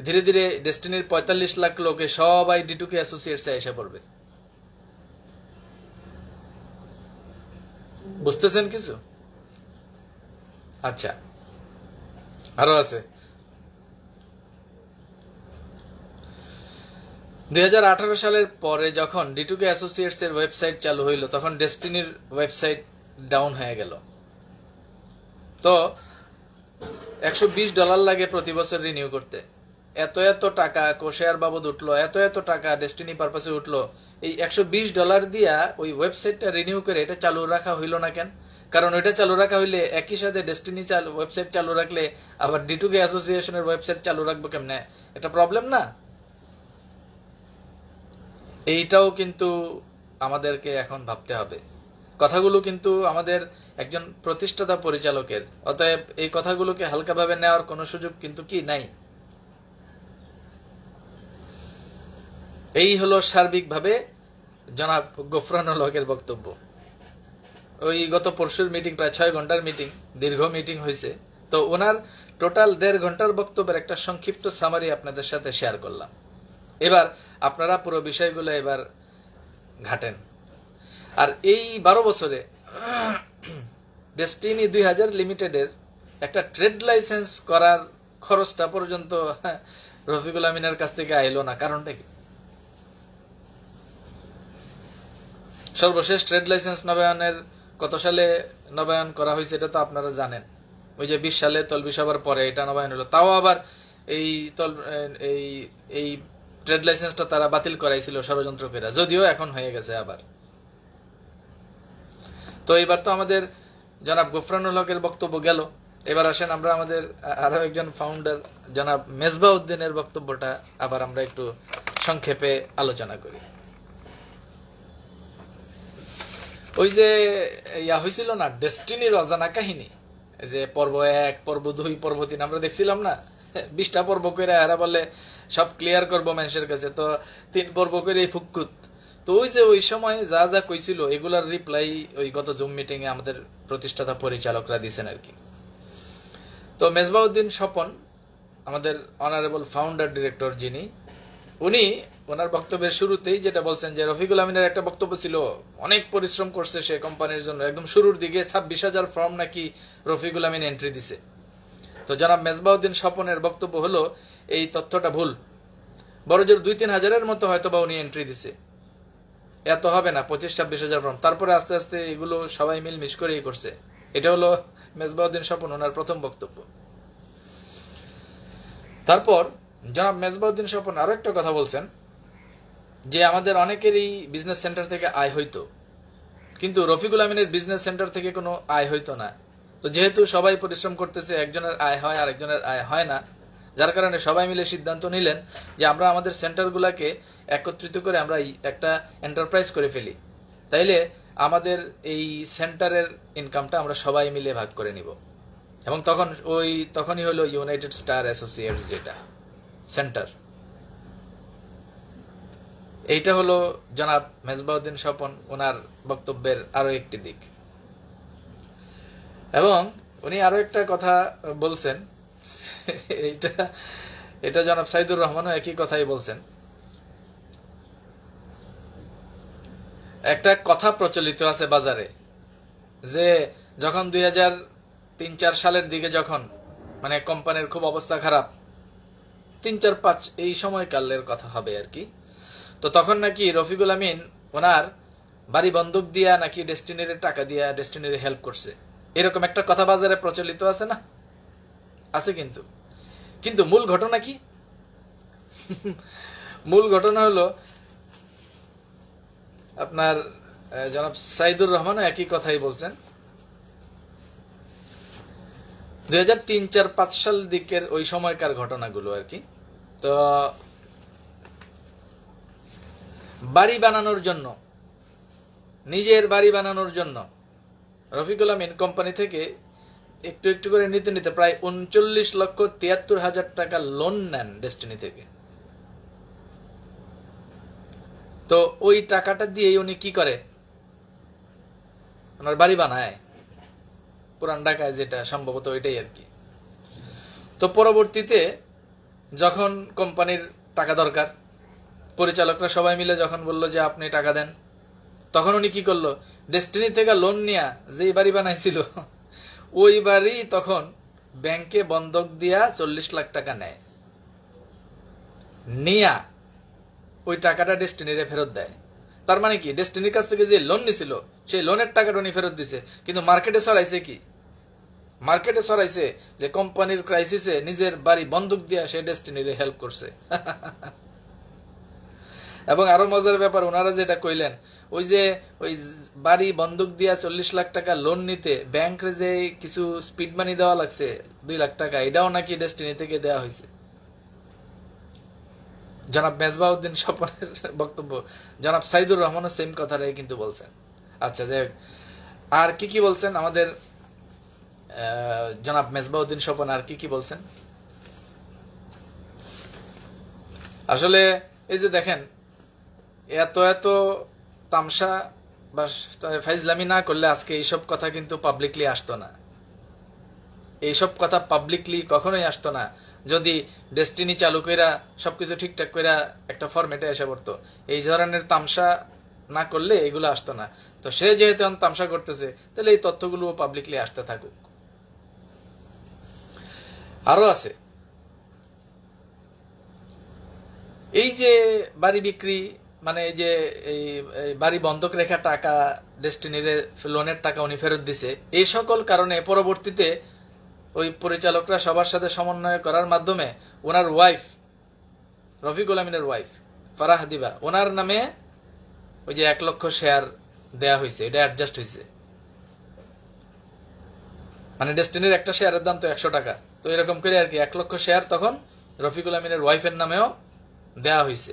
ধীরে ধীরে ডেস্টিনির 45 লাখ লোকে সবাই ডিটুকে অ্যাসোসিয়েটসে এসে পড়বে। বুঝতেছেন কিছু? আচ্ছা, আরো আছে। 2018 সালের পরে যখন ডিটুকে অ্যাসোসিয়েটস এর ওয়েবসাইট চালু হইল, তখন ডেস্টিনির ওয়েবসাইট ডাউন হয়ে গেল। তো $120 লাগে প্রতি বছর রিনিউ করতে। এত এত টাকা কোশেয়ার বাবদ উঠলো, এত এত টাকা ডেস্টিনি পারপাসে উঠলো, এই $120 দিয়া ওই ওয়েবসাইটটা রিনিউ করে এটা চালু রাখা হইল না কেন? কারণ ওইটা চালু রাখা হইলে একই সাথে ডেস্টিনি ওয়েবসাইট চালু রাখলে আবার ডিটুকে অ্যাসোসিয়েশনের ওয়েবসাইট চালু রাখবো কেমনে? এটা প্রবলেম না? এইটাও কিন্তু আমাদেরকে এখন ভাবতে হবে। কথাগুলো কিন্তু আমাদের একজন প্রতিষ্ঠাতা পরিচালকের, অতএব এই কথাগুলোকে হালকাভাবে নেওয়ার কোনো সুযোগ কিন্তু কি নাই। এই হলো সার্বিকভাবে জনাব গফরানুল হকের বক্তব্য। ওই গত পরশুর মিটিং, প্রায় 6 ঘন্টার মিটিং, দীর্ঘ মিটিং হয়েছে। তো ওনার টোটাল 1.5 ঘন্টার বক্তব্যের একটা সংক্ষিপ্ত সামারি আপনাদের সাথে শেয়ার করলাম। এবার আপনারা পুরো বিষয়গুলো এবার ঘাটেন। আর এই 12 বছরে ডেস্টিনি 2000 লিমিটেডের একটা ট্রেড লাইসেন্স করার খরচটা পর্যন্ত রফিকুল আমিনের কাছ থেকে আইলো না। কারণটা কি? সর্বশেষ ট্রেড লাইসেন্স নবায়নের কত সালে নবায়ন করা হয়েছে এটা তো আপনারা জানেন। ওই যে 20 সালে তলবি সভার পরে এটা নবায়ন হলো। তাও আবার এই ট্রেড লাইসেন্সটা তারা বাতিল করাইছিল ষড়যন্ত্র করে, যদিও এখন হয়ে গেছে আবার। তো এবার তো আমাদের জনাব গোফরানুল হকের বক্তব্য গেল, এবার আসেন আমরা আমাদের আরো একজন ফাউন্ডার জনাব মেজবাউদ্দিনের বক্তব্যটা আবার আমরা একটু সংক্ষেপে আলোচনা করি। ওই যে ইয়া হয়েছিল না, ডেস্টিনির অজানা কাহিনী, যে পর্ব 1, পর্ব 2, পর্ব 3 আমরা দেখছিলাম না, 20টা পর্ব করে এরা বলে সব ক্লিয়ার করবো মানুষের কাছে, তো 3 পর্ব করে ফুকুত। তো ওই যে ওই সময় যা যা কইছিল এগুলার রিপ্লাই ওই গত জুম মিটিং এ আমাদের প্রতিষ্ঠাতা পরিচালকরা দিয়েছেন আর কি। তো মেজবাউদ্দিন স্বপন আমাদের অনারেবল ফাউন্ডার ডিরেক্টর যিনি, উনি ওনার বক্তব্যের শুরুতেই যেটা বলছেন যে রফিকুল আমিনের একটা বক্তব্য ছিল, অনেক পরিশ্রম করছে সে কোম্পানির জন্য, একদম শুরুর দিকে 26,000 ফর্ম নাকি রফিকুল আমিন এন্ট্রি দিছে। তো জনাব মেজবাউদ্দিন স্বপনের বক্তব্য হলো এই তথ্যটা ভুল, বড় জোর 2-3 হাজারের মতো হয়তো বা উনি এন্ট্রি দিছে, এত হবে না 25-26,000 ফর্ম, তারপরে আস্তে আস্তে এগুলো সবাই মিল করেই করছে। এটা হলো মেজবাউদ্দিন স্বপন ওনার প্রথম বক্তব্য। তারপর জনাব মেজবাউদ্দিন স্বপন আরো একটা কথা বলছেন যে আমাদের অনেকেরই বিজনেস সেন্টার থেকে আয় হইতো, কিন্তু রফিকুল আমিনের বিজনেস সেন্টার থেকে কোনো আয় হইতো না। তো যেহেতু সবাই পরিশ্রম করতেছে, একজনের আয় হয় আর একজনের আয় হয় না, যার কারণে সবাই মিলে সিদ্ধান্ত নিলেন যে আমরা আমাদের সেন্টারগুলোকে একত্রিত করে আমরা একটা এন্টারপ্রাইজ করে ফেলি, তাইলে আমাদের এই সেন্টারের ইনকামটা আমরা সবাই মিলে ভাগ করে নিব। এবং তখনই হলো ইউনাইটেড স্টার অ্যাসোসিয়েটস যেটা সেন্টার। এইটা হলো জনাব মেজবাউদ্দিন স্বপন ওনার বক্তব্যের আরো একটি দিক। এবং উনি আরো একটা কথা বলছেন, এটা জনাব সাইদুর রহমানও একই কথাই বলছেন। একটা কথা প্রচলিত আছে বাজারে যে যখন 2003-4 সালের দিকে যখন মানে কোম্পানির খুব অবস্থা খারাপ, 3-4-5 এই সময়কালের কথা হবে আর কি, তো তখন নাকি রফিকুল আমিন ওনার বাড়ি বন্ধক দিয়া নাকি ডেস্টিনির টাকা দিয়া ডেস্টিনির হেল্প করছে, এরকম একটা কথা বাজারে প্রচলিত আছে না, আছে। কিন্তু মূল ঘটনা কি? মূল ঘটনা হলো আপনার জনাব সাইদুর রহমানও একই কথাই বলছেন। 2003-4-5 সাল দিকের ওই সময়কার ঘটনাগুলো আর কি। তো বাড়ি বানানোর জন্য, নিজের বাড়ি বানানোর জন্য রফিকুল আমিন কোম্পানি থেকে একটু একটু করে নিতে নিতে প্রায় 39,73,000 টাকা লোন নেন ডেস্টিনি থেকে। তো ওই টাকাটা দিয়ে উনি কি করে, ওনার বাড়ি বানায় পুরান ঢাকায়, যেটা সম্ভবত ওইটাই আর কি। তো পরবর্তীতে যখন কোম্পানির টাকা দরকার, পরিচালকরা সবাই মিলে যখন বলল যে আপনি টাকা দেন, তখন উনি কি করলো, ডেস্টিনি থেকে লোন নিয়া যেই বাড়ি বানাইছিল ওই বাড়ি তখন ব্যাংকে বন্ধক দিয়া 40 লাখ টাকা নেয়, নিয়া ওই টাকাটা ডেস্টিনিরে ফেরত দেয়। তার মানে কি, ডেস্টিনির কাছ থেকে যে লোন নিছিল সেই লোনের টাকাটা উনি ফেরত দিছে, কিন্তু মার্কেটে ছড়াইছে কি, মার্কেটে ছড়াইছে যে কোম্পানির ক্রাইসিসে নিজের বাড়ি বন্ধক দিয়া সে ডেস্টিনিরে হেল্প করছে। এবং আরো মজার ব্যাপার, ওনারা যেটা কইলেন, ওই যে ওই বাড়ি বন্ধক দিয়া 40 লাখ টাকা লোন নিতে ব্যাংকে যে কিছু স্পিড মানি দেওয়া লাগছে 2 লাখ টাকা, এটাও নাকি ডেস্টিনি থেকে দেওয়া হয়েছে। জনাব মেজবাউদ্দিন স্বপনের বক্তব্য, জনাব সাইদুর রহমানও সেম কথাটাই কিন্তু বলছেন। আচ্ছা, যাই হোক, আর কি বলছেন আমাদের জনাব মেজবাউদ্দিন স্বপন, আর কি বলছেন? আসলে এই যে দেখেন, এত তামসা বা ফাইজলামি না করলে আজকে এইসব কথা কিন্তু পাবলিকলি আসতো না। এইসব কথা পাবলিকলি কখনোই আসতো না যদি ডেস্টিনি চালু কইরা সবকিছু ঠিকঠাক কইরা একটা ফরম্যাটে এসে পড়তো। এই ধরনের তামসা না করলে এগুলো আসতো না। তো সে যেহেতু তামসা করতেছে, তাহলে এই তথ্যগুলো পাবলিকলি আসতে থাকুক। আরো আছে, এই যে বাড়ি বিক্রি, মানে এই যে এই বাড়ি বন্ধক রেখা টাকা ডেস্টিনির লোনের টাকা উনি ফেরত দিছে, এই সকল কারণে পরবর্তীতে ওই পরিচালকরা সবার সাথে সমন্বয় করার মাধ্যমে ওনার ওয়াইফ, রফিকুল আমিনের ওয়াইফ ফারাহ দিবা, ওনার নামে ওই যে 1 লক্ষ শেয়ার দেয়া হয়েছে, এটা অ্যাডজাস্ট হয়েছে। মানে ডেস্টিনির একটা শেয়ারের দাম তো 100 টাকা, তো এরকম করে আর কি 1 লক্ষ শেয়ার তখন রফিকুল আমিনের ওয়াইফের নামেও দেয়া হয়েছে।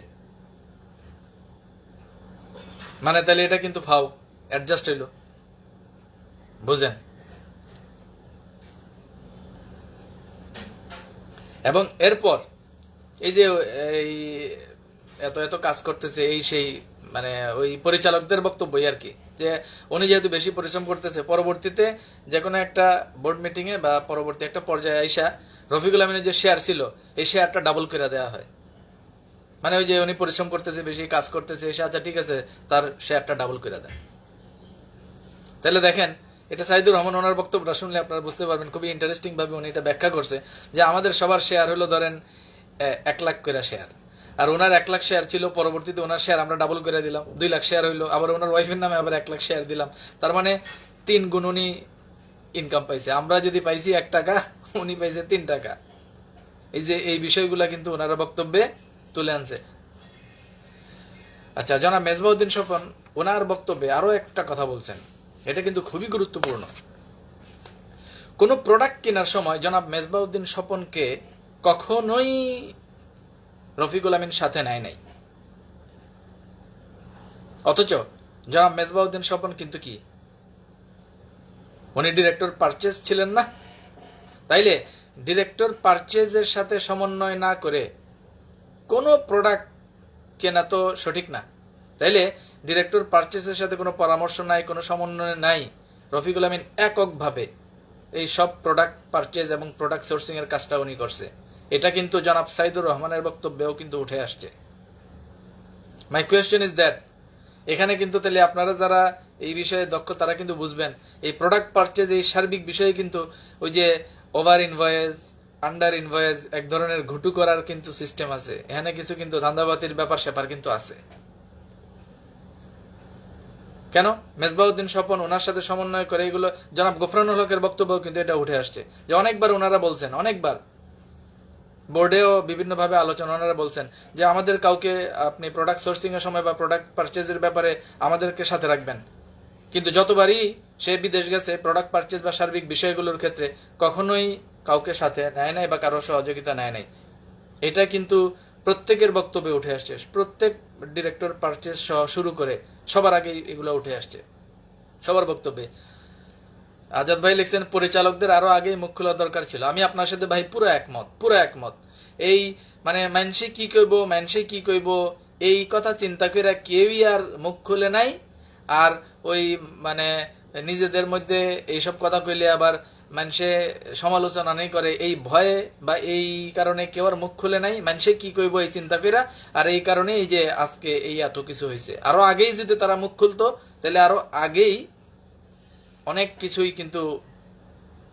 মানে তাহলে এটা কিন্তু ফাও অ্যাডজাস্ট হইল, বুঝেন। এবং এরপর এই যে এই এত এত কাজ করতেছে এই সেই, মানে ওই পরিচালকদের বক্তব্যই আর কি, যে উনি যেহেতু বেশি পরিশ্রম করতেছে, পরবর্তীতে যে কোনো একটা বোর্ড মিটিংয়ে বা পরবর্তী একটা পর্যায়ে আইসা রফিকুল আমিনের যে শেয়ার ছিল এই শেয়ারটা ডাবল করে দেওয়া হয়। মানে ওই যে উনি পরিশ্রম করতেছে, বেশি কাজ করতেছে, এসে আচ্ছা ঠিক আছে তার শেয়ারটা ডাবল করে দেয়। তাহলে দেখেন, এটা সাইদুর রহমান ওনার বক্তব্যটা শুনলে আপনারা বুঝতে পারবেন, খুবই ইন্টারেস্টিং ভাবে উনি এটা ব্যাখ্যা করছে যে আমাদের সবার শেয়ার হলো ধরেন 1 লাখ করে শেয়ার, আর ওনার 1 লাখ শেয়ার ছিল, পরবর্তীতে ওনার শেয়ার আমরা ডাবল করে দিলাম, 2 লাখ শেয়ার হইলো, আবার ওনার ওয়াইফের নামে আবার 1 লাখ শেয়ার দিলাম, তার মানে 3 গুণ উনি ইনকাম পাইছে। আমরা যদি পাইছি 1 টাকা, উনি পাইছে 3 টাকা। এই যে এই বিষয়গুলা কিন্তু ওনারা বক্তব্যে তুলে আনছে। আচ্ছা, জনাব মেজবাউদ্দিন স্বপন ওনার বক্তব্যে আরো একটা কথা বলছেন, এটা কিন্তু খুবই গুরুত্বপূর্ণ। কোন প্রোডাক্ট কেনার সময় জনাব মেজবাউদ্দিন স্বপনকে কখনোই রফিকুল আমিন সাথে নেয় নাই, অথচ জনাব মেজবাউদ্দিন স্বপন কিন্তু কি উনি ডিরেক্টর পারচেজ ছিলেন না? তাইলে ডিরেক্টর পারচেজের সাথে সমন্বয় না করে কোনো প্রোডাক্ট কেনা তো সঠিক না। তাইলে ডিরেক্টর পারচেজের সাথে কোনো পরামর্শ নাই, কোনো সমন্বয় নাই, রফিকুল আমিন এককভাবে এই সব প্রোডাক্ট পারচেজ এবং প্রোডাক্ট সোর্সিং এর কাজটা উনি করছে। এটা কিন্তু জনাব সাইদুর রহমানের বক্তব্যেও কিন্তু উঠে আসছে। মাই কোয়েশ্চেন ইজ দ্যাট, এখানে কিন্তু তাহলে আপনারা যারা এই বিষয়ে দক্ষ তারা কিন্তু বুঝবেন, এই প্রোডাক্ট পারচেজ এই সার্বিক বিষয়ে কিন্তু ওই যে ওভার ইনভয়েস, আন্ডার ইনভয়েস, এক ধরনের ঘুটু করার কিন্তু সিস্টেম আছে, এখানে কিছু কিন্তু ধান্দাবাতির ব্যাপার স্যাপার কিন্তু আছে। কেন মেজবাউদ্দিন স্বপন ওনার সাথে সমন্বয় করে এগুলো? জনাব গোফরানুল হকের বক্তব্য কিন্তু এটা উঠে আসছে যে অনেকবার ওনারা বলছেন, অনেকবার বোর্ডেও বিভিন্নভাবে আলোচনা ওনারা বলছেন যে আমাদের কাউকে আপনি প্রোডাক্ট সোর্সিং এর সময় বা প্রোডাক্ট পারচেজের ব্যাপারে আমাদেরকে সাথে রাখবেন, কিন্তু যতবারই সে বিদেশ গেছে প্রোডাক্ট পারচেজ বা সার্বিক বিষয়গুলোর ক্ষেত্রে কখনোই কাউকে সাথে নেয় নাই বা কারো সহযোগিতা নেয় নাই। এটা কিন্তু প্রত্যেকের বক্তব্যে উঠে আসছে, প্রত্যেক ডিরেক্টর পারচেজ সহ শুরু করে সবার আগে এগুলো উঠে আসছে সবার বক্তব্যে। আজাদ ভাই লিখছেন পরিচালকদের আরো আগেই মুখ খোলা দরকার ছিল। আমি আপনার সাথে ভাই পুরো একমত। এই মানে মানুষে কি কইব এই কথা চিন্তা করে কেউই আর মুখ খুলে নাই। আর ওই মানে নিজেদের মধ্যে এইসব কথা কইলে আবার মানুষে সমালোচনা নেই করে এই ভয়ে বা এই কারণে কেউ আর মুখ খুলে নাই, মানুষে কি কইব এই চিন্তা কইরা। আর এই কারণে এই যে আজকে এই এত কিছু হয়েছে। আরো আগেই যদি তারা মুখ খুলতো তাহলে আরো আগেই অনেক কিছুই কিন্তু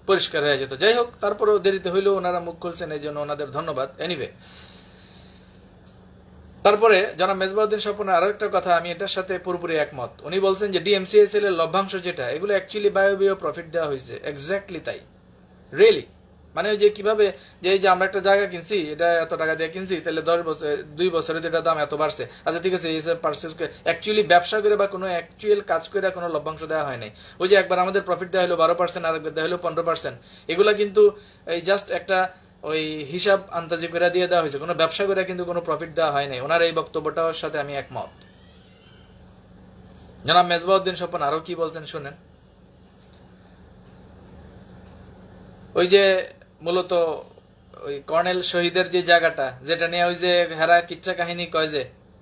পরিষ্কার হয়ে যেত। যাই হোক, তারপরেও দেরিতে হইলেও ওনারা মুখ খুলছেন, এই জন্য ওনাদের ধন্যবাদ। এনিওয়ে, তারপরে জনাব মেজবাউদ্দিন স্বপনের আরো একটা কথা, আমি এটার সাথে পুরোপুরি একমত। উনি বলছেন যে ডিএমসিএসএল এর লভ্যাংশ যেটা, এগুলো অ্যাকচুয়ালি বায়বীয় প্রফিট দেওয়া হয়েছে। এক্স্যাক্টলি তাই, রিয়েলি। মানে ওই যে কিভাবে যে এই যে আমরা একটা জায়গা কিনছি, এটা এত টাকা দিয়ে কিনছি, তাহলে 2 বছরে এটার দাম এত বাড়ছে, আচ্ছা ঠিক আছে, এই পার্সেস অ্যাকচুয়ালি ব্যবসা করে বা কোনো অ্যাকচুয়াল কাজ করে কোনো লভ্যাংশ দেওয়া হয় নাই। ওই যে একবার আমাদের প্রফিট দেওয়া হলো 12%, আরেকবার দেওয়া হলো 15%, এগুলা কিন্তু এই জাস্ট একটা ওই হিসাব আন্তাজি করে দিয়ে দেওয়া হয়েছে, কোনো ব্যবসা করে কিন্তু কোনো প্রফিট দেওয়া হয় নাই। ওনার এই বক্তব্যটার সাথে আমি একমত। জনাব মেজবাউদ্দিন স্বপন আরো কি বলছেন শুনেন। ওই যে মূলত ওই কর্নেল শহীদের যে জায়গাটা, যেটা নিয়ে ওই যে হেরা কিচ্ছা কাহিনী কয়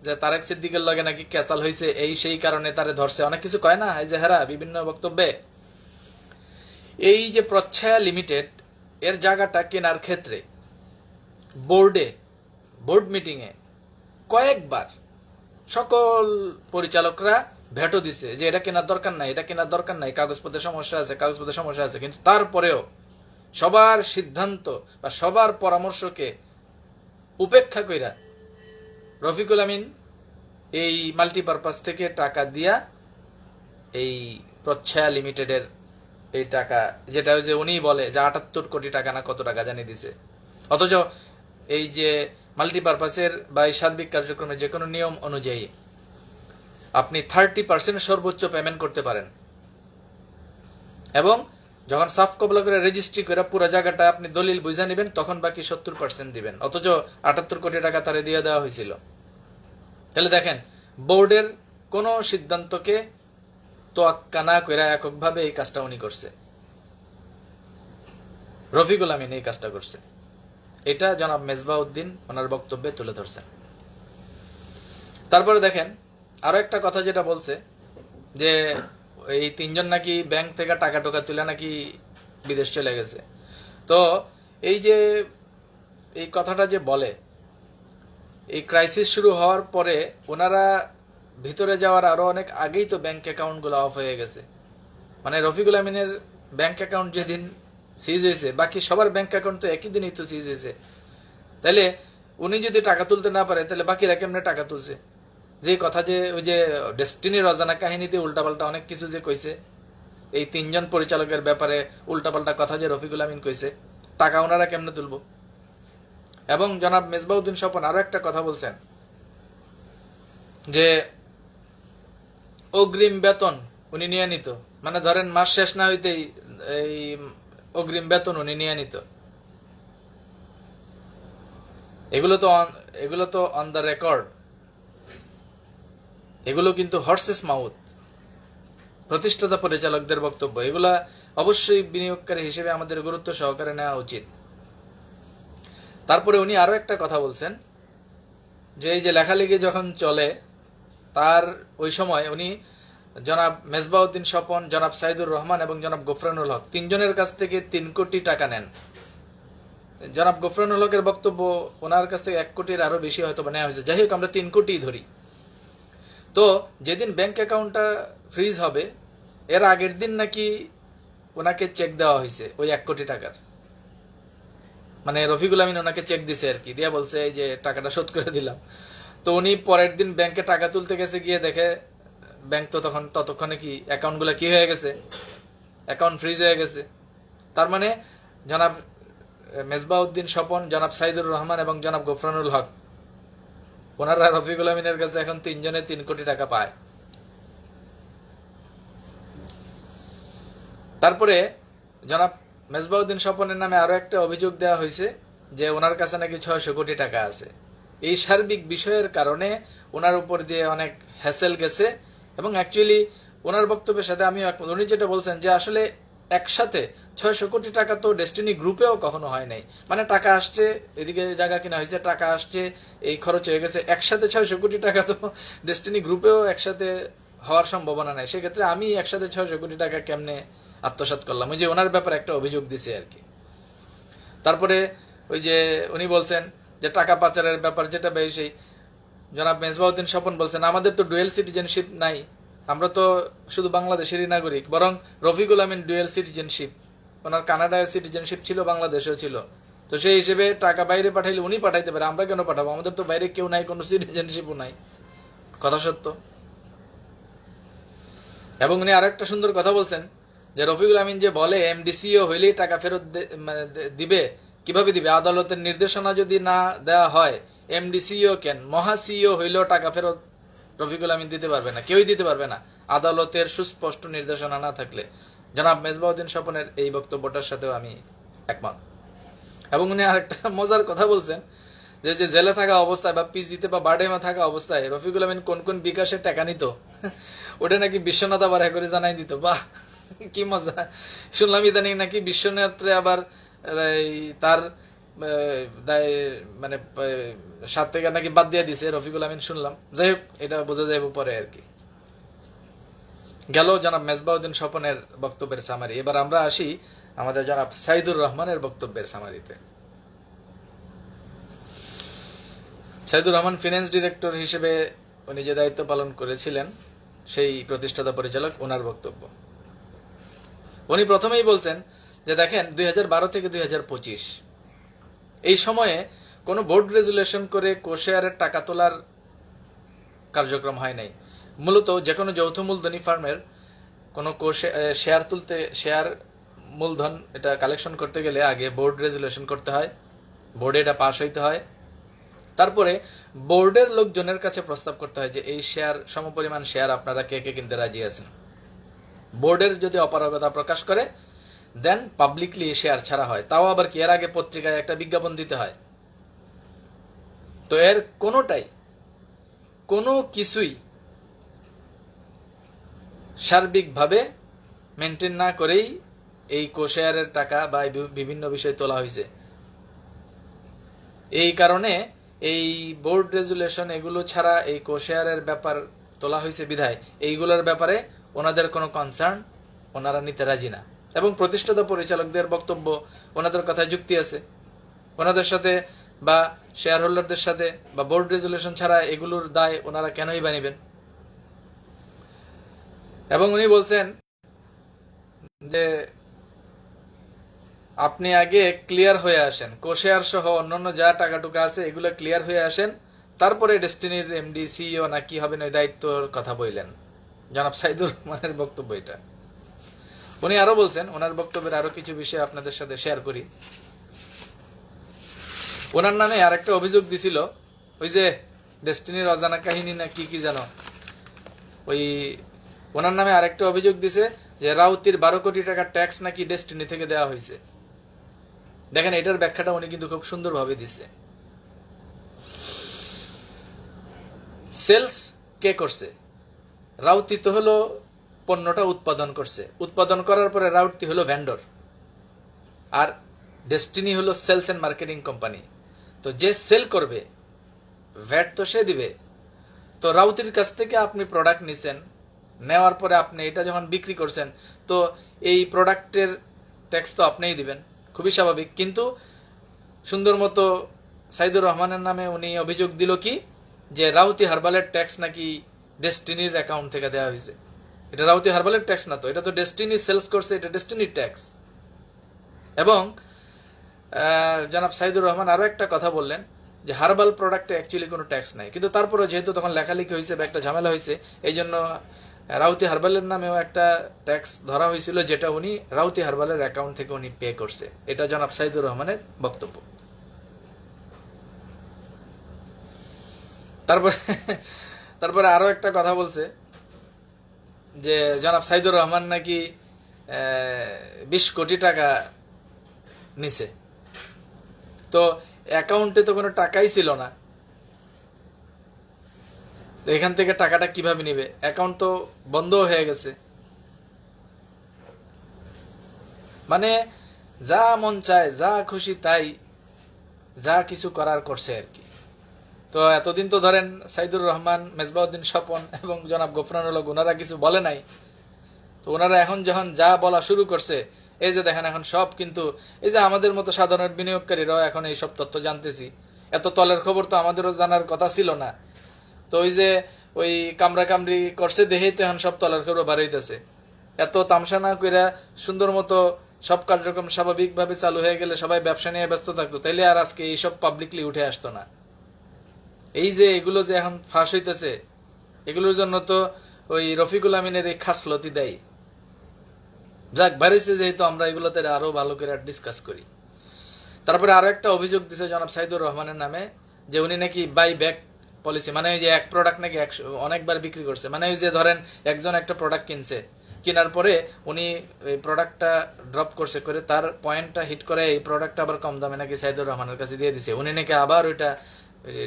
যে তারেক সিদ্দিকের লগে নাকি ক্যাসাল হয়েছে, এই সেই কারণে তারে ধরছে, অনেক কিছু কয় না এই যে হেরা বিভিন্ন বক্তব্যে। এই যে প্রচ্ছায়া লিমিটেড এর জায়গাটা কেনার ক্ষেত্রে বোর্ড মিটিং এ কয়েকবার সকল পরিচালকরা ভেটো দিছে যে এটা কেনার দরকার নাই, কাগজপত্রের সমস্যা আছে। কিন্তু তারপরেও সবার সিদ্ধান্ত বা সবার পরামর্শকে উপেক্ষা কইরা রফিকুল আমিন এই মাল্টিপারপাস থেকে টাকা দিয়া এই প্রচ্ছায়া লিমিটেডের এই টাকা, যেটা যে উনি বলে যে 78 কোটি টাকা না কত টাকা জানিয়ে দিছে। অথচ এই যে মাল্টিপারপাসের বা এই সার্বিক কার্যক্রমের যে কোনো নিয়ম অনুযায়ী আপনি 30% সর্বোচ্চ পেমেন্ট করতে পারেন। এবং যখন সাফ কবলা করে রেজিস্ট্রি করে পুরো জায়গাটা আপনি দলিল বুঝা নেবেন, তখন বাকি 70% দিবেন, অথচ 78 কোটি টাকা তারে দিয়ে দেওয়া হয়েছিল। তাহলে দেখেন, বোর্ডের কোন সিদ্ধান্তকে তোয়াক্কা না করে এককভাবে এই কাজটা উনি করছে, রফিকুল আমিন এই কাজটা করছে। এটা জনাব মেজবাউদ্দিন ওনার বক্তব্যে তুলে ধরছেন। তারপরে দেখেন আরো একটা কথা যেটা বলছে যে এই তিনজন নাকি ব্যাংক থেকে টাকা টোকা তুলে নাকি বিদেশ চলে গেছে। তো এই যে এই কথাটা যে বলে, এই ক্রাইসিস শুরু হওয়ার পরে ওনারা ভিতরে যাওয়ার আরো অনেক আগেই তো ব্যাংক অ্যাকাউন্টগুলো অফ হয়ে গেছে। মানে রফিকুল আমিনের ব্যাংক অ্যাকাউন্ট যেদিন সিজ হয়েছে, বাকি সবার ব্যাংক অ্যাকাউন্ট তো একই দিনই তো সিজ হয়েছে। তাহলে উনি যদি টাকা তুলতে না পারে, তাহলে বাকিরা কেমনে টাকা তুলছে? যে কথা যে ওই যে ডেস্টিনির অজানা কাহিনীতে উল্টাপাল্টা অনেক কিছু যে কইছে, এই তিনজন পরিচালকের ব্যাপারে উল্টাপাল্টা কথা যে রফিকুল আমিন কইছে, টাকা ওনারা কেমনে তুলব? এবং জনাব মেজবাউদ্দিন স্বপন আরো একটা কথা বলছেন যে অগ্রিম বেতন উনি নিয়ে নিত, মানে ধরেন মাস শেষ না হইতেই এই অগ্রিম বেতন উনি নিয়ে নিত। এগুলো তো অন দ্য রেকর্ড, এগুলো কিন্তু হর্সেস মাউথ, প্রতিষ্ঠাতা পরিচালকদের বক্তব্য। এগুলা অবশ্যই বিনিয়োগকারী হিসেবে আমাদের গুরুত্ব সহকারে নেওয়া উচিত। তারপরে উনি আরো একটা কথা বলছেন যে এই যে লেখালেখি যখন চলে, তার ওই সময় উনি জনাব মেজবাউদ্দিন স্বপন, জনাব সাইদুর রহমান এবং জনাব গফরানুল হক তিনজনের কাছ থেকে 3 কোটি টাকা নেন। জনাব গফরানুল হকের বক্তব্য ওনার কাছ থেকে 1 কোটির আরো বেশি হয়তো নেওয়া হয়েছে। যাই হোক, আমরা 3 কোটি ধরি। তো যেদিন ব্যাংক অ্যাকাউন্টটা ফ্রিজ হবে, এর আগের দিন নাকি ওনাকে চেক দেওয়া হয়েছে ওই 1 কোটি টাকার। মানে রফিকুল আমিন ওনাকে চেক দিছে আর কি, দিয়া বলছে এই যে টাকাটা শোধ করে দিলাম। তো উনি পরের দিন ব্যাংকে টাকা তুলতে গেছে, গিয়ে দেখে ব্যাংক তো ততক্ষণে কি অ্যাকাউন্টগুলো কি হয়ে গেছে, অ্যাকাউন্ট ফ্রিজ হয়ে গেছে। তার মানে জনাব মেজবাউদ্দিন স্বপন, জনাব সাইদুর রহমান এবং জনাব গফরানুল হক, ওনারা রফিকুল আমিনের কাছে এখন তিনজনে 3 কোটি টাকা পায়। তারপরে জনাব মেজবাউদ্দিন স্বপনের নামে আরো একটা অভিযোগ দেওয়া হয়েছে যে ওনার কাছে নাকি 600 কোটি টাকা আছে। এই সার্বিক বিষয়ের কারণে ওনার উপর দিয়ে অনেক হ্যাসেল গেছে। এবং অ্যাকচুয়ালি ওনার বক্তব্যের সাথে আমি, উনি যেটা বলছেন যে আসলে একসাথে 600 কোটি টাকা তো ডেস্টিনি গ্রুপেও কখনো হয় নাই। মানে টাকা আসছে, এদিকে জায়গা কিনা হয়েছে, টাকা আসছে, এই খরচ হয়ে গেছে, একসাথে 600 কোটি টাকা তো ডেস্টিনি গ্রুপেও একসাথে হওয়ার সম্ভাবনা নাই। সেক্ষেত্রে আমি একসাথে 600 কোটি টাকা কেমনে আত্মসাৎ করলাম? ওই যে ওনার ব্যাপারে একটা অভিযোগ দিছে আর কি। তারপরে ওই যে উনি বলছেন যে টাকা পাচারের ব্যাপার যেটা বেশি, জনাব মেজবাউদ্দিন স্বপন বলছেন আমাদের তো ডুয়েল সিটিজেনশিপ নাই, আমরা তো শুধু বাংলাদেশেরই নাগরিক। বরং রফিকুল আমিন ডুয়েল সিটিজেনশিপ, ওনার কানাডায় সিটিজেনশিপ ছিল, বাংলাদেশেও ছিল। তো সেই হিসেবে টাকা বাইরে পাঠাইলে উনি পাঠাইতে পারে, আমরা কেন পাঠাবো? আমাদের তো বাইরে কেউ নাই, কোনো সিটিজেনশিপও নাই। কথা সত্য। এবং উনি আরো একটা সুন্দর কথা বলছেন যে রফিকুল আমিন যে বলে এমডিসিও হইলেই টাকা ফেরত দিবে, কিভাবে দিবে? আদালতের নির্দেশনা যদি না দেওয়া হয়, এমডিসিও কেন, মহাসিও হইলেও টাকা ফেরত রফিকুল আমিন দিতে পারবে না, কেউই দিতে পারবে না আদালতের সুস্পষ্ট নির্দেশনা না থাকলে। জনাব মেজবাউদ্দিন স্বপনের এই বক্তব্যটার সাথেও আমি একমত। এবং উনি আরেকটা মজার কথা বলছেন যে জেলে থাকা অবস্থায় বা পিজিতে বা বারডেমা থাকা অবস্থায় রফিকুল আমিন কোন কোন বিকাশে টাকা নিত, ওটা নাকি বিশ্বনাথ আবার করে জানাই দিত। বাহ, কি মজা! শুনলাম ইদানিং নাকি বিশ্বনাথে আবার তার মানে 7 থেকে নাকি বাদ দিয়ে দিছে রফিকুল আমিন, শুনলাম। যাই হোক, এটা বোঝা যাইব পরে আর কি। গেল জনাব মেজবাউদ্দিন স্বপনের বক্তব্যের সামারি। এবার আমরা আসি আমাদের জনাব সাইদুর রহমানের বক্তব্যের সামারিতে। সাইদুর রহমান ফিনান্স ডিরেক্টর হিসেবে উনি যে দায়িত্ব পালন করেছিলেন, সেই প্রতিষ্ঠাতা পরিচালক, ওনার বক্তব্য। উনি প্রথমেই বলছেন যে দেখেন 2012 থেকে 2025 এই সময়ে কোনো বোর্ড রেজুলেশন করে কোশেয়ারের টাকা তোলার কার্যক্রম হয় নাই। মূলত যে কোনো যৌথ মূলধনী ফার্মের কোনো শেয়ার তুলতে, শেয়ার মূলধন এটা কালেকশন করতে গেলে আগে বোর্ড রেজুলেশন করতে হয়, বোর্ডে এটা পাস হইতে হয়। তারপরে বোর্ডের লোকজনের কাছে প্রস্তাব করতে হয় যে এই শেয়ার, সমপরিমাণ শেয়ার আপনারা কে কে কিনতে রাজি আছেন। বোর্ডের যদি অপারগতা প্রকাশ করে, দেন পাবলিকলি শেয়ার ছাড়া হয়, তাও আবার কি এর আগে পত্রিকায় একটা বিজ্ঞাপন দিতে হয়। তো এর কোনো কিছুই সার্বিকভাবে মেনটেন না করেই এই কোশেয়ারের টাকা বা বিভিন্ন বিষয় তোলা হয়েছে। এই কারণে এই বোর্ড রেজুলেশন এগুলো ছাড়া এই কোশেয়ারের ব্যাপার তোলা হয়েছে বিধায় এইগুলোর ব্যাপারে ওনাদের কোনো কনসার্ন ওনারা নিতে রাজি না। এবং প্রতিষ্ঠাতা পরিচালকদের বক্তব্য, ওনাদের কথায় যুক্তি আছে। ওনাদের সাথে বা শেয়ার হোল্ডারদের সাথে বা বোর্ড রেজুলেশন ছাড়া এগুলোর দায় ওনারা কেনই বা নিবেন। এবং উনি বলছেন যে আপনি আগে ক্লিয়ার হয়ে আসেন, কোশেয়ার সহ অন্যান্য যা টাকা টুকা আছে এগুলো ক্লিয়ার হয়ে আসেন, তারপরে ডেস্টিনির এমডি সিইও না কি হবেন ওই দায়িত্বর কথা বললেন। জনাব সাইদুর রহমানের বক্তব্য এটা। উনি আরো বলছেন, ওনার বক্তব্যের আরো কিছু বিষয় আপনাদের সাথে শেয়ার করি। ওনার নামে আরেকটা অভিযোগ দিছিল, ওই যে ডেস্টিনির অজানা কাহিনী না কি কি জানো, ওই ওনার নামে আরেকটা অভিযোগ দিছে যে রাউতির 12 কোটি টাকার ট্যাক্স নাকি ডেস্টিনি থেকে দেওয়া হয়েছে। দেখেন এটার ব্যাখ্যাটা উনি কিন্তু খুব সুন্দরভাবে দিছে। সেলস কে করছে? রাউতি তো হলো পণ্যটা উৎপাদন করছে, উৎপাদন করার পরে রাউতি হলো ভেন্ডর, আর ডেস্টিনি হলো সেলস এন্ড মার্কেটিং কোম্পানি। তো যে সেল করবে ভ্যাট তো সে দিবে। তো রাউতির কাছ থেকে আপনি প্রোডাক্ট নিছেন, নেওয়ার পরে আপনি এটা যখন বিক্রি করছেন, তো এই প্রোডাক্টের ট্যাক্স তো আপনিই দিবেন, খুবই স্বাভাবিক। কিন্তু সুন্দর মতো সাইদুর রহমানের নামে উনি অভিযোগ দিল কি, যে রাউতি হার্বালের ট্যাক্স নাকি ডেস্টিনির অ্যাকাউন্ট থেকে দেওয়া হয়েছে। এটা রাউতি হার্বালের ট্যাক্স না, তো এটা তো ডেস্টিনি সেলস করছে, এটা ডেস্টিনির ট্যাক্স। এবং জনাব সাইদুর রহমান আরো একটা কথা বললেন যে হার্বাল প্রোডাক্টে অ্যাকচুয়ালি কোনো ট্যাক্স নাই, কিন্তু তারপরে যেহেতু তখন লেখালেখি হয়েছে বা একটা ঝামেলা হয়েছে, এই জন্য রাউতি হার্বালের নামেও একটা ট্যাক্স ধরা হয়েছিল, যেটা উনি রাউতি হার্বালের অ্যাকাউন্ট থেকে উনি পে করছে। এটা জনাব সাইদুর রহমানের বক্তব্য। তারপরে আরো একটা কথা বলছে যে জনাব সাইদুর রহমান নাকি 20 কোটি টাকা নিছে। তো অ্যাকাউন্টে তো কোনো টাকাই ছিল না, তো এখান থেকে টাকাটা কিভাবে নিবে? অ্যাকাউন্ট তো বন্ধ হয়ে গেছে। মানে যা মন চায়, যা খুশি তাই, যা কিছু করার করছে আর কি। তো এতদিন তো ধরেন সাইদুর রহমান, মেজবাউদ্দিন স্বপন এবং জনাব গফরানুল হক ওনারা কিছু বলে নাই, তো ওনারা এখন যখন যা বলা শুরু করছে, এই যে দেখেন এখন সব কিন্তু এই যে আমাদের মতো সাধারণ বিনিয়োগকারীরাও এখন এই সব তথ্য জানতেছি। এত তলের খবর তো আমাদেরও জানার কথা ছিল না। তো ওই যে ওই কামড়া কামড়ি করছে দেখেই তো এখন সব তলের খবর বাড়াইতেছে। এত তামসা না কইরা সুন্দর মতো সব কার্যক্রম স্বাভাবিকভাবে চালু হয়ে গেলে সবাই ব্যবসা নিয়ে ব্যস্ত থাকতো, তাইলে আর আজকে এইসব পাবলিকলি উঠে আসতো না। এই যে এগুলো যে এখন ফাঁস হইতেছে, এগুলোর জন্য তো ওই রফিকুল আমিনের এই খাসলতি দেয়। যাক, বাড়িছে যেহেতু আমরা এগুলোতে আরো ভালো করে ডিসকাস করি। তারপরে আরো একটা অভিযোগ দিছে জনাব সাইদুর রহমানের নামে, যে উনি নাকি বাই ব্যাক পলিসি, মানে ওই যে এক প্রোডাক্ট নাকি অনেকবার বিক্রি করছে। মানে ওই যে ধরেন একজন একটা প্রোডাক্ট কিনছে, কেনার পরে উনি এই প্রোডাক্টটা ড্রপ করছে, করে তার পয়েন্টটা হিট করে এই প্রোডাক্টটা আবার কম দামে নাকি সাইদুর রহমানের কাছে দিয়ে দিছে, উনি নাকি আবার ওইটা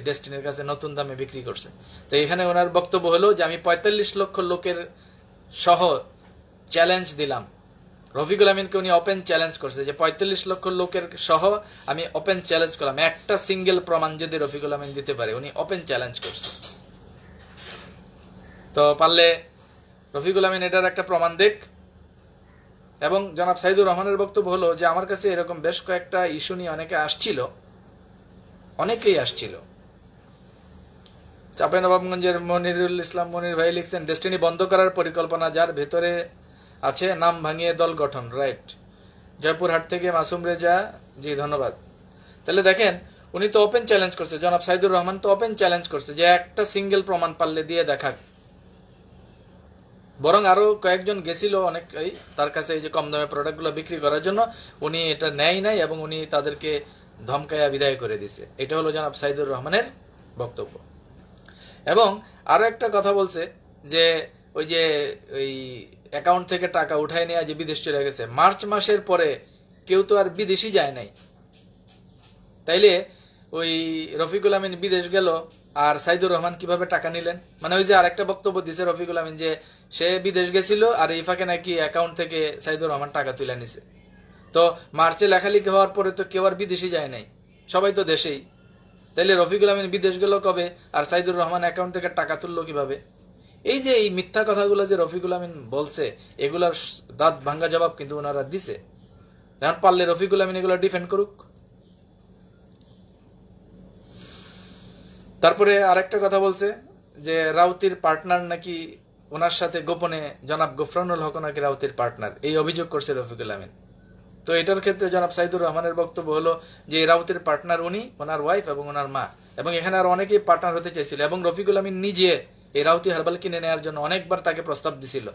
ডেস্টিনির কাছে নতুন দামে বিক্রি করছে। তো এখানে ওনার বক্তব্য হলো যে আমি 45 লক্ষ লোকের সহ চ্যালেঞ্জ দিলাম। রফিকুল আমিনকে উনি ওপেন চ্যালেঞ্জ করছে যে 45 লক্ষ লোকের সহ আমি ওপেন চ্যালেঞ্জ করলাম, একটা সিঙ্গেল প্রমাণ যদি রফিকুল আমিন দিতে পারে, উনি ওপেন চ্যালেঞ্জ করছে। তো পারলে রফিকুল আমিন এটার একটা প্রমাণ দেখ। এবং জনাব সাইদুর রহমানের বক্তব্য হলো যে আমার কাছে এরকম বেশ কয়েকটা ইস্যু নিয়ে অনেকেই আসছিল। চাঁপাইনবাবগঞ্জের মনিরুল ইসলাম মনির ভাই লিখছেন, ডেস্টিনি বন্ধ করার পরিকল্পনা যার ভেতরে আছে, নাম ভাঙিয়ে দল গঠন। রাইট। জয়পুরহাট থেকে মাসুম রেজা, জি ধন্যবাদ। তাহলে দেখেন উনি তো ওপেন চ্যালেঞ্জ করছে, জনাব সাইদুর রহমান তো ওপেন চ্যালেঞ্জ করছে যে একটা সিঙ্গেল প্রমাণ পারলে দিয়ে দেখাক। বরং আরো কয়েকজন গেছিল অনেকেই তার কাছে এই যে কম দামে প্রোডাক্টগুলো বিক্রি করার জন্য, উনি এটা নেয় নাই এবং উনি তাদেরকে ধমকায়া বিদায় করে দিছে। এটা হলো জনাব সাইদুর রহমানের বক্তব্য। এবং আরো একটা কথা বলছে যে ওই যে ওই অ্যাকাউন্ট থেকে টাকা উঠায় নিয়ে যে বিদেশ চলে গেছে, মার্চ মাসের পরে কেউ তো আর বিদেশই যায় নাই। তাইলে ওই রফিকুল আমিন বিদেশ গেল, আর সাইদুর রহমান কিভাবে টাকা নিলেন? মানে ওই যে আরেকটা বক্তব্য দিছে রফিকুল আমিন যে সে বিদেশ গেছিল আর এই ফাঁকে নাকি অ্যাকাউন্ট থেকে সাইদুর রহমান টাকা তুলে নিছে। তো মার্চে লেখালেখি হওয়ার পরে তো কেউ আর বিদেশি যায় নাই, সবাই তো দেশেই। তাইলে রফিকুল আমিন বিদেশ গেল কবে, আর সাইদুর রহমান অ্যাকাউন্ট থেকে টাকা তুললো কিভাবে? এই যে এই মিথ্যা কথাগুলো যে রফিকুল আমিন বলছে, এগুলার দাঁত ভাঙ্গা জবাব কিন্তু ওনারা দিছে। এখন পারলে রফিকুল আমিন এগুলো ডিফেন্ড করুক। তারপরে আরেকটা কথা বলছে যে রাউতির পার্টনার নাকি ওনার সাথে গোপনে জনাব গফরানুল হক নাকি রাউতির পার্টনার, এই অভিযোগ করছে রফিকুল আমিন। তো এটার ক্ষেত্রে জনাব সাইদুর রহমানের বক্তব্য হলো যে রাউতির পার্টনার উনি, ওনার ওয়াইফ এবং ওনার মা, এবং এখানে আর অনেকেই পার্টনার হতে চাইছিল, এবং রফিকুল আমিন নিজে এই রাউতি হার্বাল কিনে নেওয়ার জন্য অনেকবার তাকে প্রস্তাব দিছিল।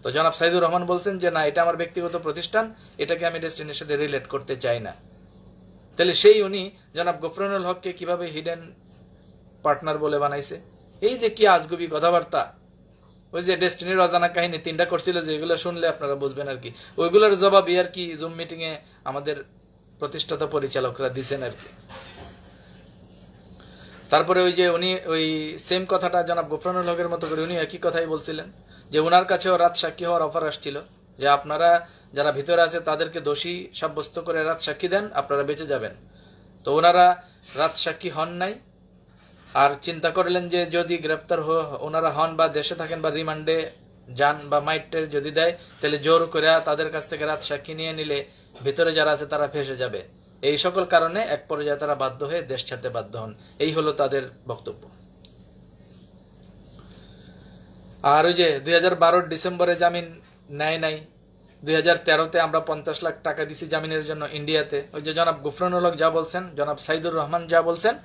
তো জনাব সাইদুর রহমান বলছেন যে না, এটা আমার ব্যক্তিগত প্রতিষ্ঠান, এটাকে আমি ডেস্টিনির সাথে রিলেট করতে চাই না। তাহলে সেই উনি জনাব গফরানুল হককে কিভাবে হিডেন পার্টনার বলে বানাইছে? এই যে কি আজগুবি কথাবার্তা। ওই যে ডেস্টিনির অজানা কাহিনী 3টা করছিল, যে এগুলো শুনলে আপনারা বুঝবেন আর কি, ওইগুলোর জবাবই আর কি জুম মিটিং এ আমাদের প্রতিষ্ঠাতা পরিচালকরা দিচ্ছেন আর কি। তারপরে ওই যে উনি ওই সেম কথাটা জনাব গফরানুল হকের মতো করে উনি একই কথাই বলছিলেন যে ওনার কাছেও রাত সাক্ষী হওয়ার অফার আসছিল, যে আপনারা যারা ভিতরে আছে তাদেরকে দোষী সাব্যস্ত করে রাত সাক্ষী দেন, আপনারা বেঁচে যাবেন। তো ওনারা রাত সাক্ষী হন নাই, আর চিন্তা করলেন যে যদি গ্রেপ্তার ওনারা হন বা দেশে থাকেন বা রিমান্ডে যান বা মাইটের যদি দেয়, তাহলে জোর করে তাদের কাছ থেকে রাত সাক্ষী নিয়ে নিলে ভিতরে যারা আছে তারা ফেসে যাবে। এই সকল কারণে এক পর্যায়ে তারা বাধ্য হয়ে দেশ ছাড়তে বাধ্য হন। এই হলো তাদের বক্তব্য। আর ওই যে 2012 ডিসেম্বরে জামিন নেয় নাই, 2013-তে আমরা 50 লাখ টাকা দিছি জামিনের জন্য ইন্ডিয়াতে। ওই যে জনাব গফরানুল হক যা বলছেন, জনাব সাইদুর রহমান যা বলছেন,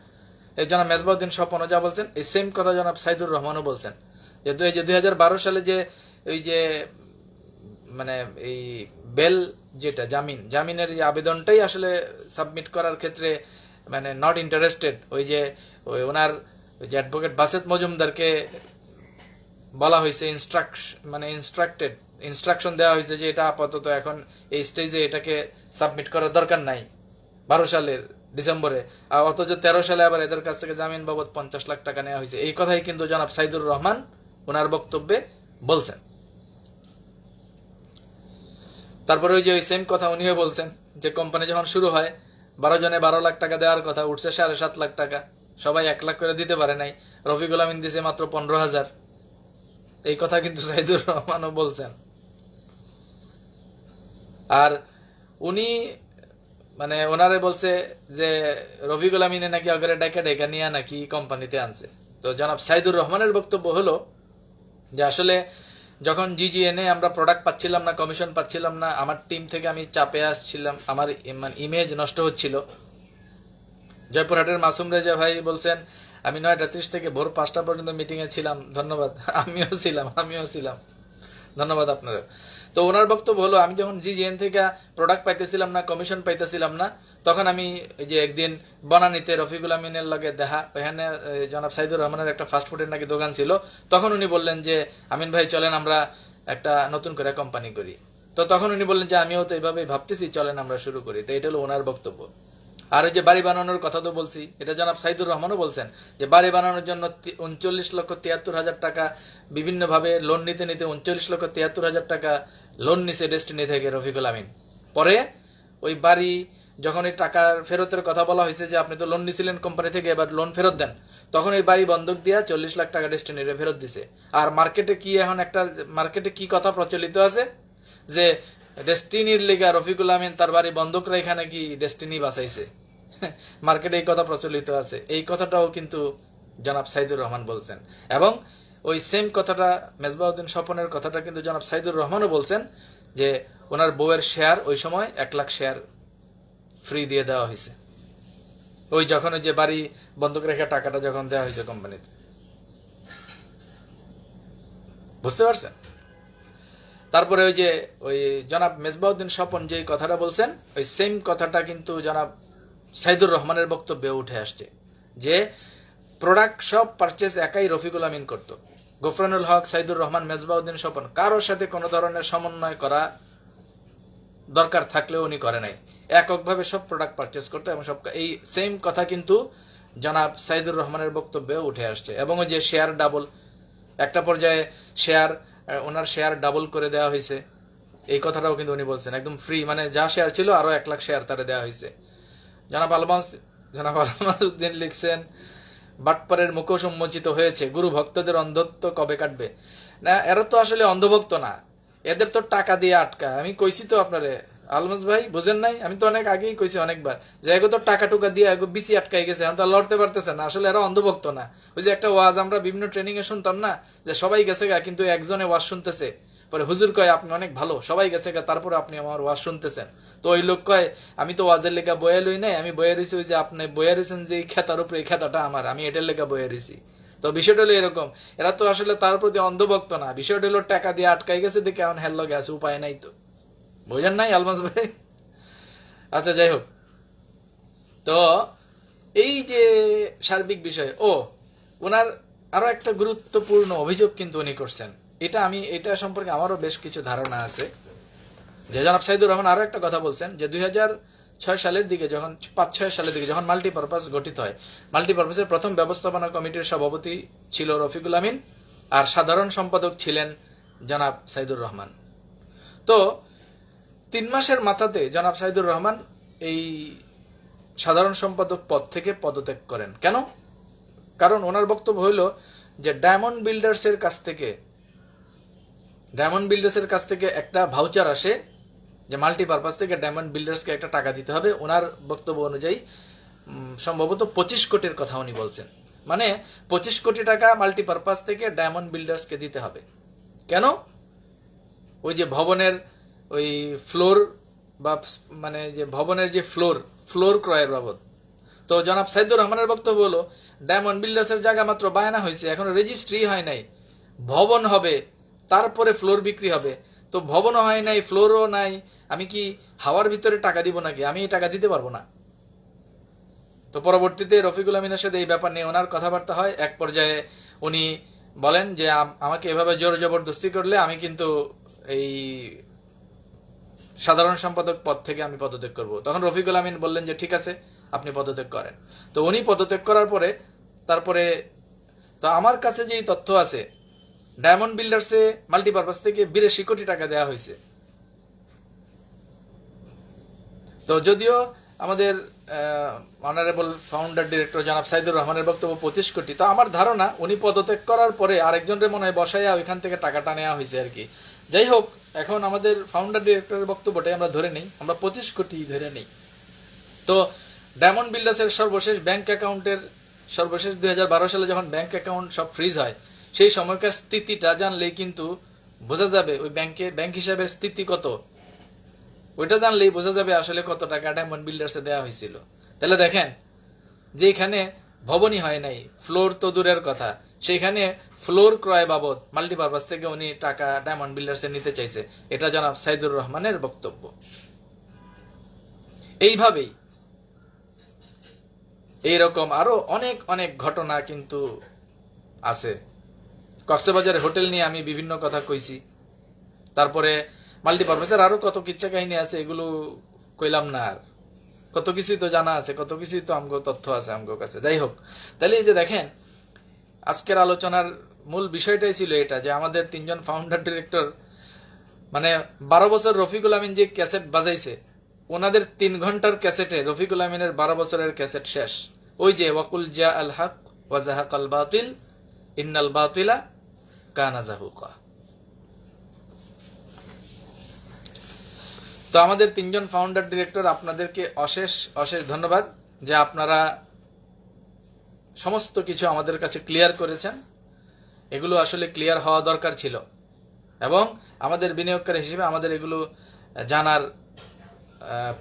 এই জনাব মেজবাউদ্দিন স্বপনও যা বলছেন, এই সেম কথা জনাব সাইদুর রহমানও বলছেন। যেহেতু এই যে 2012 সালে যে ওই যে মানে এই বেল যেটা জামিনের যে আবেদনটাই আসলে সাবমিট করার ক্ষেত্রে মানে নট ইন্টারেস্টেড, ওই যে ওনার যে অ্যাডভোকেট বাসেত মজুমদারকে বলা হয়েছে ইনস্ট্রাকশন দেওয়া হয়েছে যে এটা আপাতত এখন এই স্টেজে এটাকে সাবমিট করার দরকার নাই 12 সালের ডিসেম্বরে, আর অথচ 13 সালে আবার এদের কাছ থেকে জামিন বাবদ 50 লাখ টাকা নেওয়া হয়েছে। এই কথাই কিন্তু জনাব সাইদুর রহমান ওনার বক্তব্যে বলছেন। তারপরে ওই যে ওই সেম কথা উনিও বলছেন যে কোম্পানি যখন শুরু হয় 12 জনে 12 লাখ টাকা দেওয়ার কথা, উঠছে 7.5 লাখ টাকা, সবাই 1 লাখ করে দিতে পারে নাই, রফিকুল আমিন দিছে মাত্র 15,000। এই কথা কিন্তু সাইদুর রহমানও বলছেন। আর উনি মানে ওনারে বলছে যে রফিকুল আমিনে নাকি আগরে ডেকা নিয়ে নাকি কোম্পানিতে আনছে। তো জনাব সাইদুর রহমানের বক্তব্য হলো যে আসলে যখন জিজিএনএ আমরা প্রোডাক্ট পাচ্ছিলাম না, কমিশন পাচ্ছিলাম না, আমার টিম থেকে আমি চাপে আসছিলাম, আমার ইমেজ নষ্ট হচ্ছিল। জয়পুরহাটের মাসুম রেজা ভাই বলছেন আমি 9টা 30 থেকে ভোর 5টা পর্যন্ত মিটিং এ ছিলাম। ধন্যবাদ, আমিও ছিলাম, ধন্যবাদ আপনারা। তো ওনার বক্তব্য হলো আমি যখন জিজিএন থেকে প্রোডাক্ট পাইতেছিলাম না, কমিশন পাইতেছিলাম না, তখন আমি যে একদিন বনানীতে রফিকুল আমিনের লগে দেখা, ওখানে জনাব সাইদুর রহমানের একটা ফাস্টফুডের নাকি দোকান ছিল, তখন উনি বললেন যে আমিন ভাই চলেন আমরা একটা নতুন করে কোম্পানি করি। তো তখন উনি বললেন যে আমিও তো এইভাবেই ভাবতেছি, চলেন আমরা শুরু করি। তো এটা হলো ওনার বক্তব্য। আর ওই যে বাড়ি বানানোর কথা তো বলছি, এটা জনাব সাইদুর রহমানও বলছেন যে বাড়ি বানানোর জন্য 39,73,000 টাকা বিভিন্নভাবে লোন নিতে 39,73,000 টাকা লোন নিছে ডেস্টিনি থেকে রফিকুল আমিন। পরে ওই বাড়ি যখন এই টাকার ফেরতের কথা বলা হয়েছে যে আপনি তো লোন নিছিলেন কোম্পানি থেকে, এবার লোন ফেরত দেন, তখন এই বাড়ি বন্ধক দিয়া 40 লাখ টাকা ডেস্টিনিরে ফেরত দিছে। আর মার্কেটে কি কথা প্রচলিত আছে যে ডেস্টিনির লেগা রফিকুল আমিন তার বাড়ি বন্ধক রেখা নাকি ডেস্টিনি বাঁচাইছে। মার্কেটে এই কথা প্রচলিত আছে। এই কথাটাও কিন্তু জনাব সাইদুর রহমান বলছেন, এবং ওই সেম কথাটা মেজবাউদ্দিন স্বপনের কথাটা কিন্তু জনাব সাইদুর রহমানও বলছেন যে ওনার বউয়ের শেয়ার ওই সময় 1 লাখ শেয়ার ফ্রি দিয়ে দেওয়া হয়েছে, ওই যখন ওই যে বাড়ি বন্ধক রেখে টাকাটা যখন দেওয়া হয়েছে কোম্পানিতে। বুঝতে পারছেন? তারপরে ওই যে ওই জনাব মেজবাউদ্দিন স্বপন যে কথাটা বলছেন, ওই সেম কথাটা কিন্তু জনাব সাইদুর রহমানের বক্তব্যে উঠে আসছে যে প্রোডাক্ট সব পারচেজ একাই রফিকুল আমিন করত। গোফরানুল হক, সাইদুর রহমান, মেজবাউদ্দিন স্বপন কারোর সাথে কোনো ধরনের সমন্বয় করা দরকার থাকলেও উনি করে নাই, এককভাবে সব প্রোডাক্ট পারচেজ করতো এবং সব এই সেম কথা কিন্তু জনাব সাইদুর রহমানের বক্তব্যে উঠে আসছে। এবং ওই যে শেয়ার ডাবল, একটা পর্যায়ে ওনার শেয়ার ডাবল করে দেওয়া হয়েছে, এই কথাটাও কিন্তু উনি বলছেন, একদম ফ্রি, মানে যা শেয়ার ছিল আরো 1 লাখ শেয়ার তারা দেওয়া হয়েছে। জনাব আলমাসউদ্দিন লিখছেন, বাটপারের মুখোশ উন্মোচিত হয়েছে, গুরু ভক্তদের অন্ধত্ব কবে কাটবে? না, এরা তো আসলে অন্ধভক্ত না, এদের তো টাকা দিয়ে আটকায়। আমি কইছি তো আপনারে আলমাস ভাই, বুঝেন নাই? আমি তো অনেক আগেই কইছি অনেকবার যে এগো তো টাকা টুকা দিয়ে এগো বিসি আটকাই গেছে, এখন তো লড়তে পারতেছে না। আসলে এরা অন্ধভক্ত না। ওই যে একটা ওয়াজ আমরা বিভিন্ন ট্রেনিং এ শুনতাম না, যে সবাই গেছে গা কিন্তু একজনে ওয়াজ শুনতেছে, পরে হুজুর কয় আপনি অনেক ভালো, সবাই গেছে গা তারপরে আপনি আমার ওয়াজ শুনতেছেন। তো ওই লোক কয় আমি তো ওয়াজের লেখা বয়ে লই নাই, আমি বয়ে রয়েছি ওই যে আপনি বয়ে রয়েছেন যে খেতার উপরে, এই খেতাটা আমার, আমি এটার লেখা বয়ে রয়েছি। তো বিষয়টা হলো এরকম, এরা তো আসলে তার প্রতি অন্ধভক্ত না, বিষয়টা হলো টাকা দিয়ে আটকাই গেছে দেখে এখন হেল লগে আছে, উপায় নাই। তো বোঝেন নাই আলমাস ভাই? আচ্ছা, যাই হোক, তো এই যে সার্বিক বিষয়, ওনার আরো একটা গুরুত্বপূর্ণ অভিযোগ কিন্তু উনি করছেন, এটা সম্পর্কে আমারও বেশ কিছু ধারণা আছে। যে জনাব সাইদুর রহমান আরো একটা কথা বলছেন যে 2006 সালের দিকে, যখন 5-6 সালের দিকে যখন মাল্টিপারপাস গঠিত হয়, মাল্টিপারপাসের প্রথম ব্যবস্থাপনা কমিটির সভাপতি ছিল রফিকুল আমিন, আর সাধারণ সম্পাদক ছিলেন জনাব সাইদুর রহমান। তো 3 মাসের মাথাতে জনাব সাইদুর রহমান এই সাধারণ সম্পাদক পদ থেকে পদত্যাগ করেন। কেন? কারণ ওনার বক্তব্য হইল যে ডায়মন্ড বিল্ডার্সের কাছ থেকে একটা ভাউচার আসে, যে মাল্টিপারপাস থেকে ডায়মন্ড বিল্ডার্সকে একটা টাকা দিতে হবে। ওনার বক্তব্য অনুযায়ী সম্ভবত 25 কোটির কথা উনি বলছেন, মানে 25 কোটি টাকা মাল্টিপারপাস থেকে ডায়মন্ড বিল্ডার্সকে দিতে হবে। কেন? ওই যে ভবনের ওই ফ্লোর বা মানে যে ভবনের যে ফ্লোর ক্রয়ের বাবদ। তো জনাব সাইদুর রহমানের বক্তব্য হলো ডায়মন্ড বিল্ডার্সের জায়গা মাত্র বায়না হয়েছে, এখনো রেজিস্ট্রি হয় নাই, ভবন হবে তারপরে ফ্লোর বিক্রি হবে। তো ভবনও হয় নাই, ফ্লোরও নাই, আমি কি হাওয়ার ভিতরে টাকা দিব নাকি? আমি এই টাকা দিতে পারবো না। তো পরবর্তীতে রফিকুল আমিনের সাথে এই ব্যাপার নিয়ে ওনার কথাবার্তা হয়। এক পর্যায়ে উনি বলেন যে আমাকে এভাবে জোর জবরদস্তি করলে আমি কিন্তু এই সাধারণ সম্পাদক পদ থেকে আমি পদত্যাগ করব। তখন রফিকুল আমিন বললেন যে ঠিক আছে, আপনি পদত্যাগ করেন। তো উনি পদত্যাগ করার পরে তারপরে তো আমার কাছে যে তথ্য আছে, ডায়মন্ড বিল্ডার্সে মাল্টিপারপাস থেকে 82 কোটি টাকা দেওয়া হয়েছে। তো যদিও আমাদের অনারেবল ফাউন্ডার ডিরেক্টর জনাব সাইদুর রহমানের বক্তব্য 25 কোটি, তো আমার ধারণা উনি পদত্যাগ করার পরে আরেকজনের মনে হয় বসাইয়া ওইখান থেকে টাকাটা নেওয়া হয়েছে আর কি। যাই হোক, এখন আমাদের ফাউন্ডার ডিরেক্টরের বক্তব্যটাই আমরা ধরে নেই, আমরা 25 কোটি ধরে নেই। তো ডায়মন্ড বিল্ডার্সের সর্বশেষ ব্যাংক অ্যাকাউন্টের 2012 সালে যখন ব্যাংক অ্যাকাউন্ট সব ফ্রিজ হয়, সেই সময়কার স্থিতিটা জানলেই কিন্তু বোঝা যাবে ওই ব্যাংক হিসাবের স্থিতি কত, ওইটা জানলেই বোঝা যাবে আসলে কত টাকা ডায়মন্ড বিল্ডার্সে দেওয়া হয়েছিল। তাহলে দেখেন, যেখানে ভবনই হয় নাই, ফ্লোর তো দূরের কথা, সেখানে ফ্লোর ক্রয় বাবদ মাল্টিপারপাস থেকে উনি টাকা ডায়মন্ড বিল্ডার্সে নিতে চাইছে। এটা জনাব সাইদুর রহমানের বক্তব্য। এইভাবেই এইরকম আরো অনেক অনেক ঘটনা কিন্তু আছে। কক্সবাজারে হোটেল নিয়ে আমি বিভিন্ন কথা কইছি, তারপরে মাল্টিপারপাসের আরো কত কিচ্ছা কাহিনী আছে, এগুলো কইলাম না। আর কত কিছুই তো জানা আছে, কত কিছুই তো আমগো তথ্য আছে আমগো কাছে। যাই হোক, তাহলে এই যে দেখেন, আজকের আলোচনার মূল বিষয়টাই ছিল এটা, যে আমাদের 3 জন ফাউন্ডার ডিরেক্টর, মানে 12 বছর রফিকুল আমিন যে ক্যাসেট বাজাইছে, ওনাদের 3 ঘন্টার ক্যাসেটে রফিকুল আমিনের 12 বছরের ক্যাসেট শেষ। ওই যে ওয়াকুল জা আল হক ওয়া যাহাকাল বাতিল ইন্নাল বাতিলা কানা যাহুকা। তো আমাদের 3 জন ফাউন্ডার ডিরেক্টর, আপনাদেরকে অশেষ অশেষ ধন্যবাদ যে আপনারা সমস্ত কিছু আমাদের কাছে ক্লিয়ার করেছেন। এগুলো আসলে ক্লিয়ার হওয়া দরকার ছিল, এবং আমাদের বিনিয়োগকারী হিসেবে আমাদের এগুলো জানার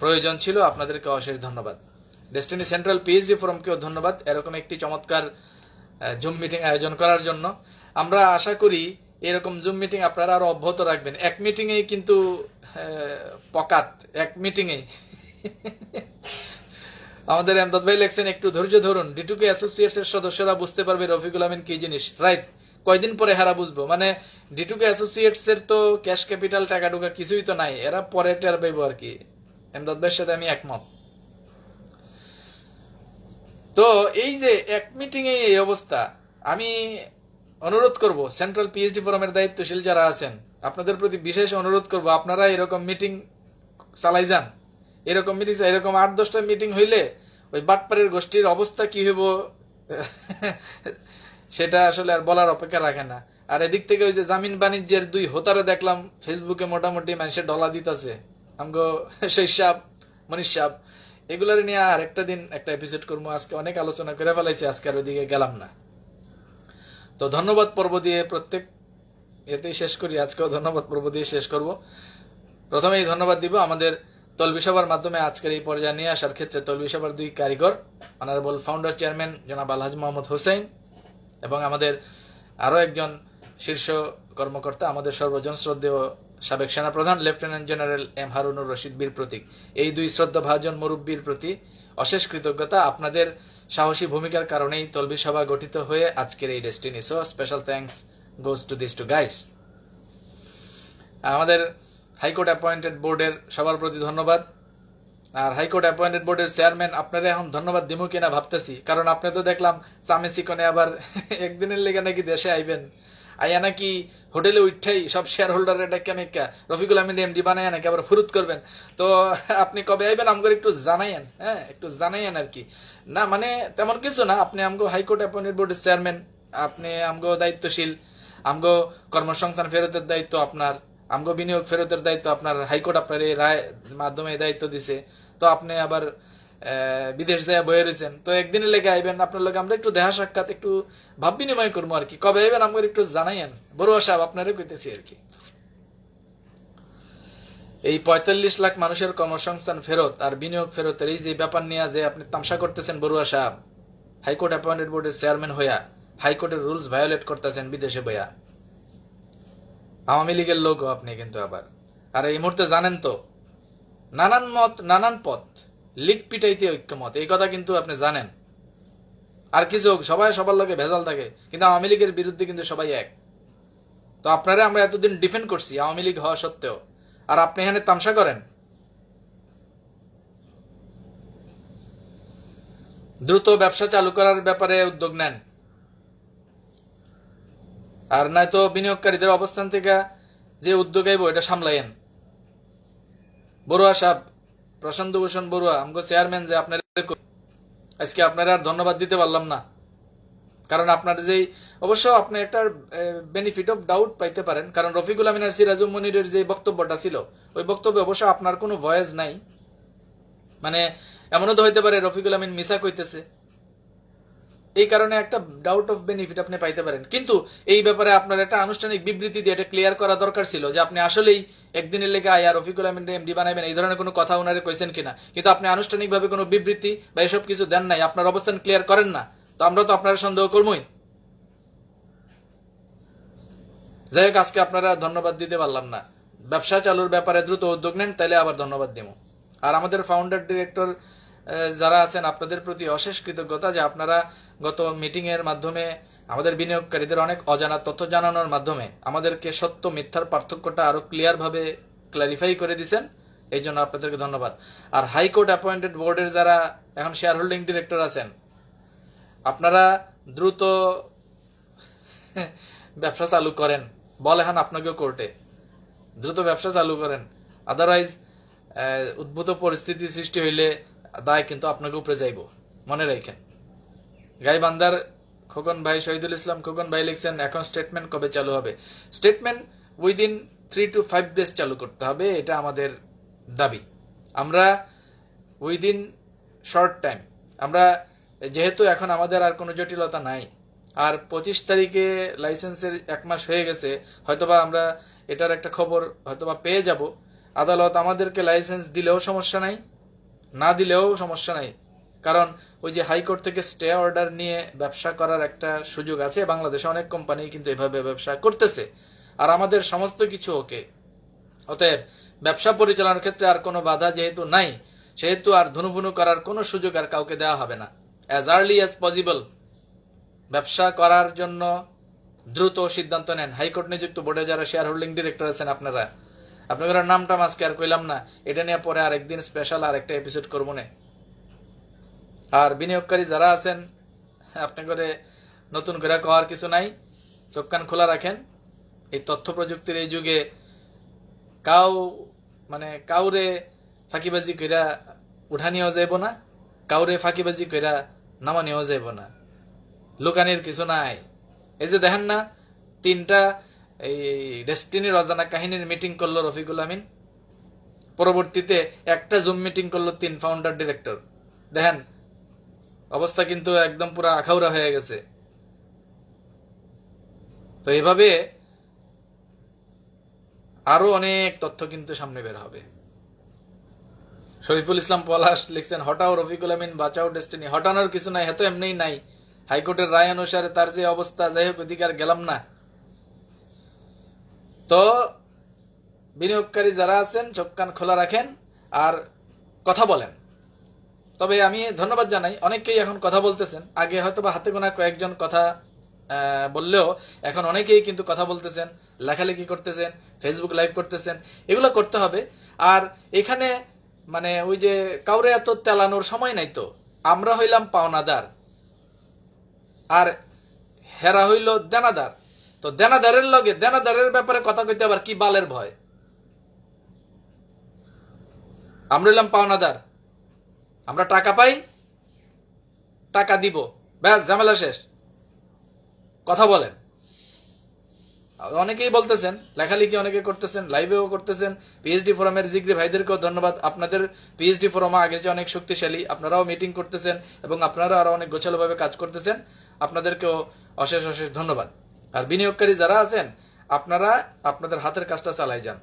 প্রয়োজন ছিল। আপনাদেরকে অশেষ ধন্যবাদ। ডেস্টিনি সেন্ট্রাল পিএইচডি ফোরামকেও ধন্যবাদ এরকম একটি চমৎকার জুম মিটিং আয়োজন করার জন্য। আমরা আশা করি এরকম জুম মিটিং আপনারা আরো অব্যাহত রাখবেন। এক মিটিংয়েই কিন্তু পকাত, এক মিটিংয়েই আমাদের এমদাদ ভাই লেখছেন, একটু ধৈর্য ধরুন, ডিটুকে অ্যাসোসিয়েটস এর সদস্যরা বুঝতে পারবে রফিকুল আমিন কি জিনিস। রাইট, কয়দিন পরে হারা বুঝবো। মানে ডিটুকে অ্যাসোসিয়েটস এর তো ক্যাশ ক্যাপিটাল টাকা টুকা কিছুই তো নাই, এরা পরে টের পাইবো আর কি। এমদাদ ভাইয়ের সাথে আমি একমত। তো এই যে এক মিটিং এ এই অবস্থা, আমি অনুরোধ করব সেন্ট্রাল পিএইচডি ফোরামের দায়িত্বশীল যারা আছেন, আপনাদের প্রতি বিশেষ অনুরোধ করব, আপনারা এরকম মিটিং চালাই যান। এরকম মিটিং, এরকম 8-10টা মিটিং হইলে ওই বাটপাড়ের গোষ্ঠীর অবস্থা কি হইব সেটা আসলে আর বলার অপেক্ষা রাখে না। আর এদিক থেকে ওই যে জামিন বাণিজ্যের 2 হোতারে দেখলাম ফেসবুকে মোটামুটি মানুষের ডলা দিতেছে, আমগো শৈশ সাহ, মনীষ সাহ, এগুলার নিয়ে আর একটা দিন একটা এপিসোড করবো। আজকে অনেক আলোচনা করে ফেলাইছি, আজকে আর ওইদিকে গেলাম না। তো ধন্যবাদ পর্ব দিয়ে প্রত্যেক এতেই শেষ করি, আজকেও ধন্যবাদ পর্ব দিয়ে শেষ করব। প্রথমেই ধন্যবাদ দিব আমাদের তলবি সভার মাধ্যমে আজকের এই পর্যায়ে নিয়ে আসার ক্ষেত্রে তলবি সভার 2 কারিগর, অনারেবল ফাউন্ডার চেয়ারম্যান জনাব আলহাজ মোহাম্মদ হোসেন, এবং আমাদের আরো একজন শীর্ষ কর্মকর্তা, আমাদের সর্বজন শ্রদ্ধেয় সাবেক সেনাপ্রধান lieutenant general M Harunur Rashid Bir Protik. এই 2 শ্রদ্ধাভাজন মুরব্বীর প্রতি অশেষ কৃতজ্ঞতা। আপনাদের সাহসী ভূমিকার কারণেই তলবি সভা গঠিত হয়ে আজকের এই destiny. So special thanks goes to this two guys. আমাদের হাইকোর্ট অ্যাপয়েন্টেড বোর্ডের সবার প্রতি ধন্যবাদ। আর হাইকোর্ট অ্যাপয়েন্টেড বোর্ডের চেয়ারম্যান, আপনারা এখন ধন্যবাদ দিব কিনা ভাবতেছি, কারণ আপনি তো দেখলাম চামেচিকনে আবার একদিনের লেগে নাকি দেশে আইবেন, আইয়া নাকি হোটেলে উঠাই সব শেয়ার হোল্ডারের ডাক্কা মেক্কা রফিকুল আমিন এমডি বানায় নাকি আবার ফুরুত করবেন। তো আপনি কবে আইবেন আমগো একটু জানাইয়েন, হ্যাঁ একটু জানাইয়েন আর কি। না মানে তেমন কিছু না, আপনি আমগো হাইকোর্ট অ্যাপয়েন্টেড বোর্ডের চেয়ারম্যান, আপনি আমগো দায়িত্বশীল, আমগো কর্মসংস্থান ফেরতের দায়িত্ব আপনার, আমগো বিনিয়োগ ফেরতের দায়িত্ব আপনার, হাইকোর্ট আপনার এই রায় মাধ্যমে দায়িত্ব দিছে। তো আপনি আবার বিদেশ যায় বয়ে রয়েছেন, তো একদিনে লেগে আইবেন, আপনার লোক আমরা একটু দেখা সাক্ষাৎ একটু ভাব বিনিময় করবো আর কি। কবে আইবেন আমাকে একটু জানাইয়েন, বড়ুয়া সাহেব আপনারও কইতেছি আর কি। এই 45 লাখ মানুষের কর্মসংস্থান ফেরত আর বিনিয়োগ ফেরতের এই যে ব্যাপার নিয়ে যে আপনি তামসা করতেছেন বড়ুয়া সাহেব, হাইকোর্ট অ্যাপয়েন্টেড বোর্ডের চেয়ারম্যান হইয়া হাইকোর্টের রুলস ভায়োলেট করতেছেন বিদেশে বইয়া, আওয়ামী লীগের লোক আপনি কিন্তু আবার। আর এই মুহূর্তে জানেন তো নানান মত নানান পথ, লিগ পিটাইতে ঐক্যমত, এই কথা কিন্তু আপনি জানেন। আর কিছু হোক, সবাই সবার লোকে ভেজাল থাকে, কিন্তু আওয়ামী লীগের বিরুদ্ধে কিন্তু সবাই এক। তো আপনারা আমরা এতদিন ডিফেন্ড করছি আওয়ামী লীগ হওয়া সত্ত্বেও, আর আপনি এখানে তামসা করেন। দ্রুত ব্যবসা চালু করার ব্যাপারে উদ্যোগ নেন, আর নয়তো বিনিয়োগকারীদের অবস্থান থেকে যে উদ্যোগ আইব এটা সামলাইয়েন। বড়ুয়া সাহেব, প্রশান্ত ভূষণ বড়ুয়া আমগো চেয়ারম্যান, যে আপনার আজকে আপনারা আর ধন্যবাদ দিতে পারলাম না, কারণ আপনার যেই অবশ্য আপনি একটা বেনিফিট অফ ডাউট পাইতে পারেন, কারণ রফিকুল আমিন আর সিরাজুল মনিরের যে বক্তব্যটা ছিল ওই বক্তব্যে অবশ্য আপনার কোনো ভয়েস নাই। মানে এমনও তো হইতে পারে রফিকুল আমিন মিসা কইতেছে, এই কারণে একটা ডাউট অফ বেনিফিট আপনি পাইতে পারেন। কিন্তু এই ব্যাপারে আপনার একটা আনুষ্ঠানিক বিবৃতি দিয়ে এটা ক্লিয়ার করা দরকার ছিল যে আপনি আসলেই একদিনের লেগে আয়া রফিকুল আমিন এমডি বানাবেন, এই ধরনের কোনো কথা ওনারে কইছেন কিনা। কিন্তু আপনি আনুষ্ঠানিকভাবে কোনো বিবৃতি বা এসব কিছু দেন নাই, আপনার অবস্থান ক্লিয়ার করেন না, তো আমরা তো আপনারা সন্দেহ করবই। যাই হোক, আজকে আপনারা ধন্যবাদ দিতে পারলাম না। ব্যবসা চালুর ব্যাপারে দ্রুত উদ্যোগ নেন, তাইলে আবার ধন্যবাদ দিব। আর আমাদের ফাউন্ডার ডিরেক্টর যারা আছেন আপনাদের প্রতি অশেষ কৃতজ্ঞতা যে আপনারা গত মিটিং এর মাধ্যমে আমাদের বিনিয়োগকারীদের অনেক অজানা তথ্য জানানোর মাধ্যমে আমাদেরকে সত্য মিথ্যার পার্থক্যটা আরো ক্লিয়ার ভাবে ক্লারিফাই করে দিয়েছেন, এই জন্য আপনাদেরকে ধন্যবাদ। আর হাইকোর্ট অ্যাপয়েন্টেড বোর্ডের যারা এখন শেয়ার হোল্ডিং ডিরেক্টর আছেন, আপনারা দ্রুত ব্যবসা চালু করেন, বল এখন আপনাকেও কোর্টে, দ্রুত ব্যবসা চালু করেন, আদারওয়াইজ উদ্ভূত পরিস্থিতি সৃষ্টি হইলে দায় কিন্তু আপনাকে উপরে যাইব, মনে রাখেন। গাইবান্ধার খোকন ভাই, শহীদুল ইসলাম খোকন ভাই লিখছেন এখন স্টেটমেন্ট কবে চালু হবে? স্টেটমেন্ট উইদিন 3 to 5 ডেজ চালু করতে হবে, এটা আমাদের দাবি। আমরা উইদিন শর্ট টাইম, আমরা যেহেতু এখন আমাদের আর কোনো জটিলতা নাই, আর 25 তারিখে লাইসেন্সের 1 মাস হয়ে গেছে, হয়তোবা আমরা এটার একটা খবর হয়তোবা পেয়ে যাব। আদালত আমাদেরকে লাইসেন্স দিলেও সমস্যা নাই, না দিলেও সমস্যা নাই, কারণ ওই যে হাইকোর্ট থেকে স্টে অর্ডার নিয়ে ব্যবসা করার একটা সুযোগ আছে। বাংলাদেশে অনেক কোম্পানি কিন্তু এভাবে ব্যবসা করতেছে, আর আমাদের সমস্ত কিছু ওকে। অতএব ব্যবসা পরিচালনার ক্ষেত্রে আর কোনো বাধা যেহেতু নাই, সেহেতু আর ধুনুভুনু করার কোনো সুযোগ আর কাউকে দেওয়া হবে না। অ্যাজ আর্লি অ্যাজ পসিবল ব্যবসা করার জন্য দ্রুত সিদ্ধান্ত নেন। হাইকোর্ট নিযুক্ত বোর্ডে যারা শেয়ার হোল্ডিং ডিরেক্টর আছেন আপনারা নামটা আজকে আর কইলাম না, এটা নিয়ে পরে আর একদিন স্পেশাল আর একটা এপিসোড করবো না। আর বিনিয়োগকারী যারা আছেন আপনি করে নতুন করে কওয়ার কিছু নাই, চোখ কান খোলা রাখেন। এই তথ্য প্রযুক্তির এই যুগে কাউরে ফাঁকিবাজি কইরা উঠা নিয়েও যাইব না, কাউরে ফাঁকিবাজি কইরা নামা নিয়েও যাইব না। লুকানির কিছু নাই। এই যে দেখেন না, 3টা এই ডেস্টিনির অজানা কাহিনীর মিটিং করলো রফিকুল আমিন, পরবর্তীতে একটা জুম মিটিং করলো 3 ফাউন্ডার ডিরেক্টর। দেখেন অবস্থা কিন্তু একদম পুরো আখাউড়া হয়ে গেছে। তো এইভাবে আরো অনেক তথ্য কিন্তু সামনে বের হবে। শরীফুল ইসলাম পলাশ লিখছেন, হটাও রফিকুল আমিন, বাঁচাও ডেস্টিনি। হটানোর কিছু নাই, হয়তো এমনিই নাই। হাইকোর্টের রায় অনুসারে তার যে অবস্থা, যাই হোক অধিকার গেলাম না। তো বিনিয়োগকারী যারা আছেন চোখ কান খোলা রাখেন আর কথা বলেন। তবে আমি ধন্যবাদ জানাই, অনেকেই এখন কথা বলতেছেন। আগে হয়তো বা হাতে গোনা কয়েকজন কথা বললেও এখন অনেকেই কিন্তু কথা বলতেছেন, লেখালেখি করতেছেন, ফেসবুক লাইভ করতেছেন। এগুলো করতে হবে। আর এখানে ওই যে কাউরে এত তেলানোর সময় নাই। তো আমরা হইলাম পাওনাদার আর হেরা হইল দেনাদার। তো দেনাদারের ব্যাপারে কথা কইতে আবার কি বালের ভয়? আমরা হইলাম পাওনাদার, আমরা টাকা পাই, টাকা দিব, ব্যাস ঝামেলা শেষ। কথা বলেন। অনেকেই বলতেছেন, লেখালেখি অনেকে করতেছেন, লাইভেও করতেছেন। পিএইচডি ফোরামের জিগরি ভাইদেরকেও ধন্যবাদ। আপনাদের পিএইচডি ফোরাম আগের চেয়ে অনেক শক্তিশালী, আপনারাও মিটিং করতেছেন এবং আপনারা আরো অনেক গোছালোভাবে কাজ করতেছেন। আপনাদেরকেও অশেষ অশেষ ধন্যবাদ। আর বিনিয়োগকারী যারা আছেন আপনারা আপনাদের হাতের কাজটা চালাই যান।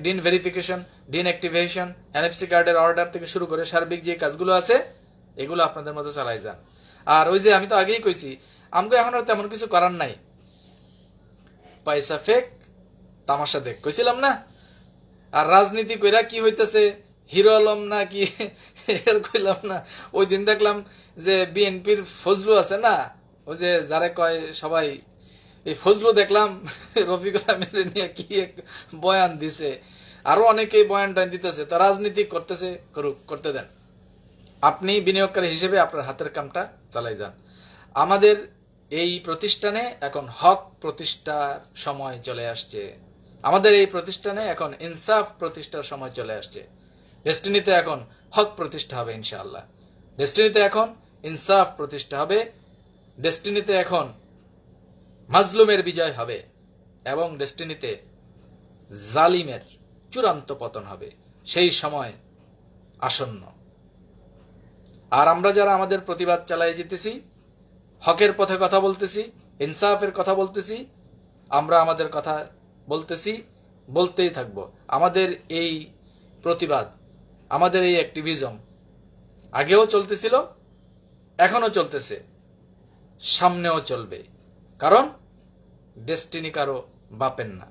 Dean verification, dean activation, NFC কার্ডের অর্ডার থেকে শুরু করে সার্বিক যে কাজগুলো আছে এগুলো আপনাদের মতো চালাই যান। আর ওই যে আমি তো আগেই কইছি, আমাকে এখন আর তেমন কিছু করার নাই। পয়সা ফেক, তামাশা দেখ, কইছিলাম না? আর রাজনীতি কইরা কি হইতেছে, হিরো আলম না কি কইলাম না? ওই দিন দেখলাম যে বিএনপির ফজলু আছে না, ওই যে যারে কয় সবাই, এই ফজলু দেখলাম রফিকুল আমিনের নিয়ে কি এক বয়ান দিছে। আরো অনেকেই বয়ান টাইন দিতেছে। তা রাজনীতি করতেছে, করতে দেন। আপনি বিনিয়োগকারী হিসেবে আপনার হাতের কামটা চালাই যান। আমাদের এই প্রতিষ্ঠানে এখন হক প্রতিষ্ঠার সময় চলে আসছে। আমাদের এই প্রতিষ্ঠানে এখন ইনসাফ প্রতিষ্ঠার সময় চলে আসছে। ডেস্টিনিতে এখন হক প্রতিষ্ঠা হবে ইনশাআল্লাহ। ডেস্টিনিতে এখন ইনসাফ প্রতিষ্ঠা হবে। ডেস্টিনিতে এখন মাজলুমের বিজয় হবে এবং ডেস্টিনিতে জালিমের চূড়ান্ত পতন হবে। সেই সময় আসন্ন। আর আমরা যারা আমাদের প্রতিবাদ চালিয়ে যেতেছি, হকের পথে কথা বলতেছি, ইনসাফের কথা বলতেছি, আমরা আমাদের কথা বলতেছি, বলতেই থাকব। আমাদের এই প্রতিবাদ, আমাদের এই অ্যাক্টিভিজম আগেও চলতেছিল, এখনো চলতেছে, সামনেও চলবে। কারণ ডেস্টিনি কারো বাপের না।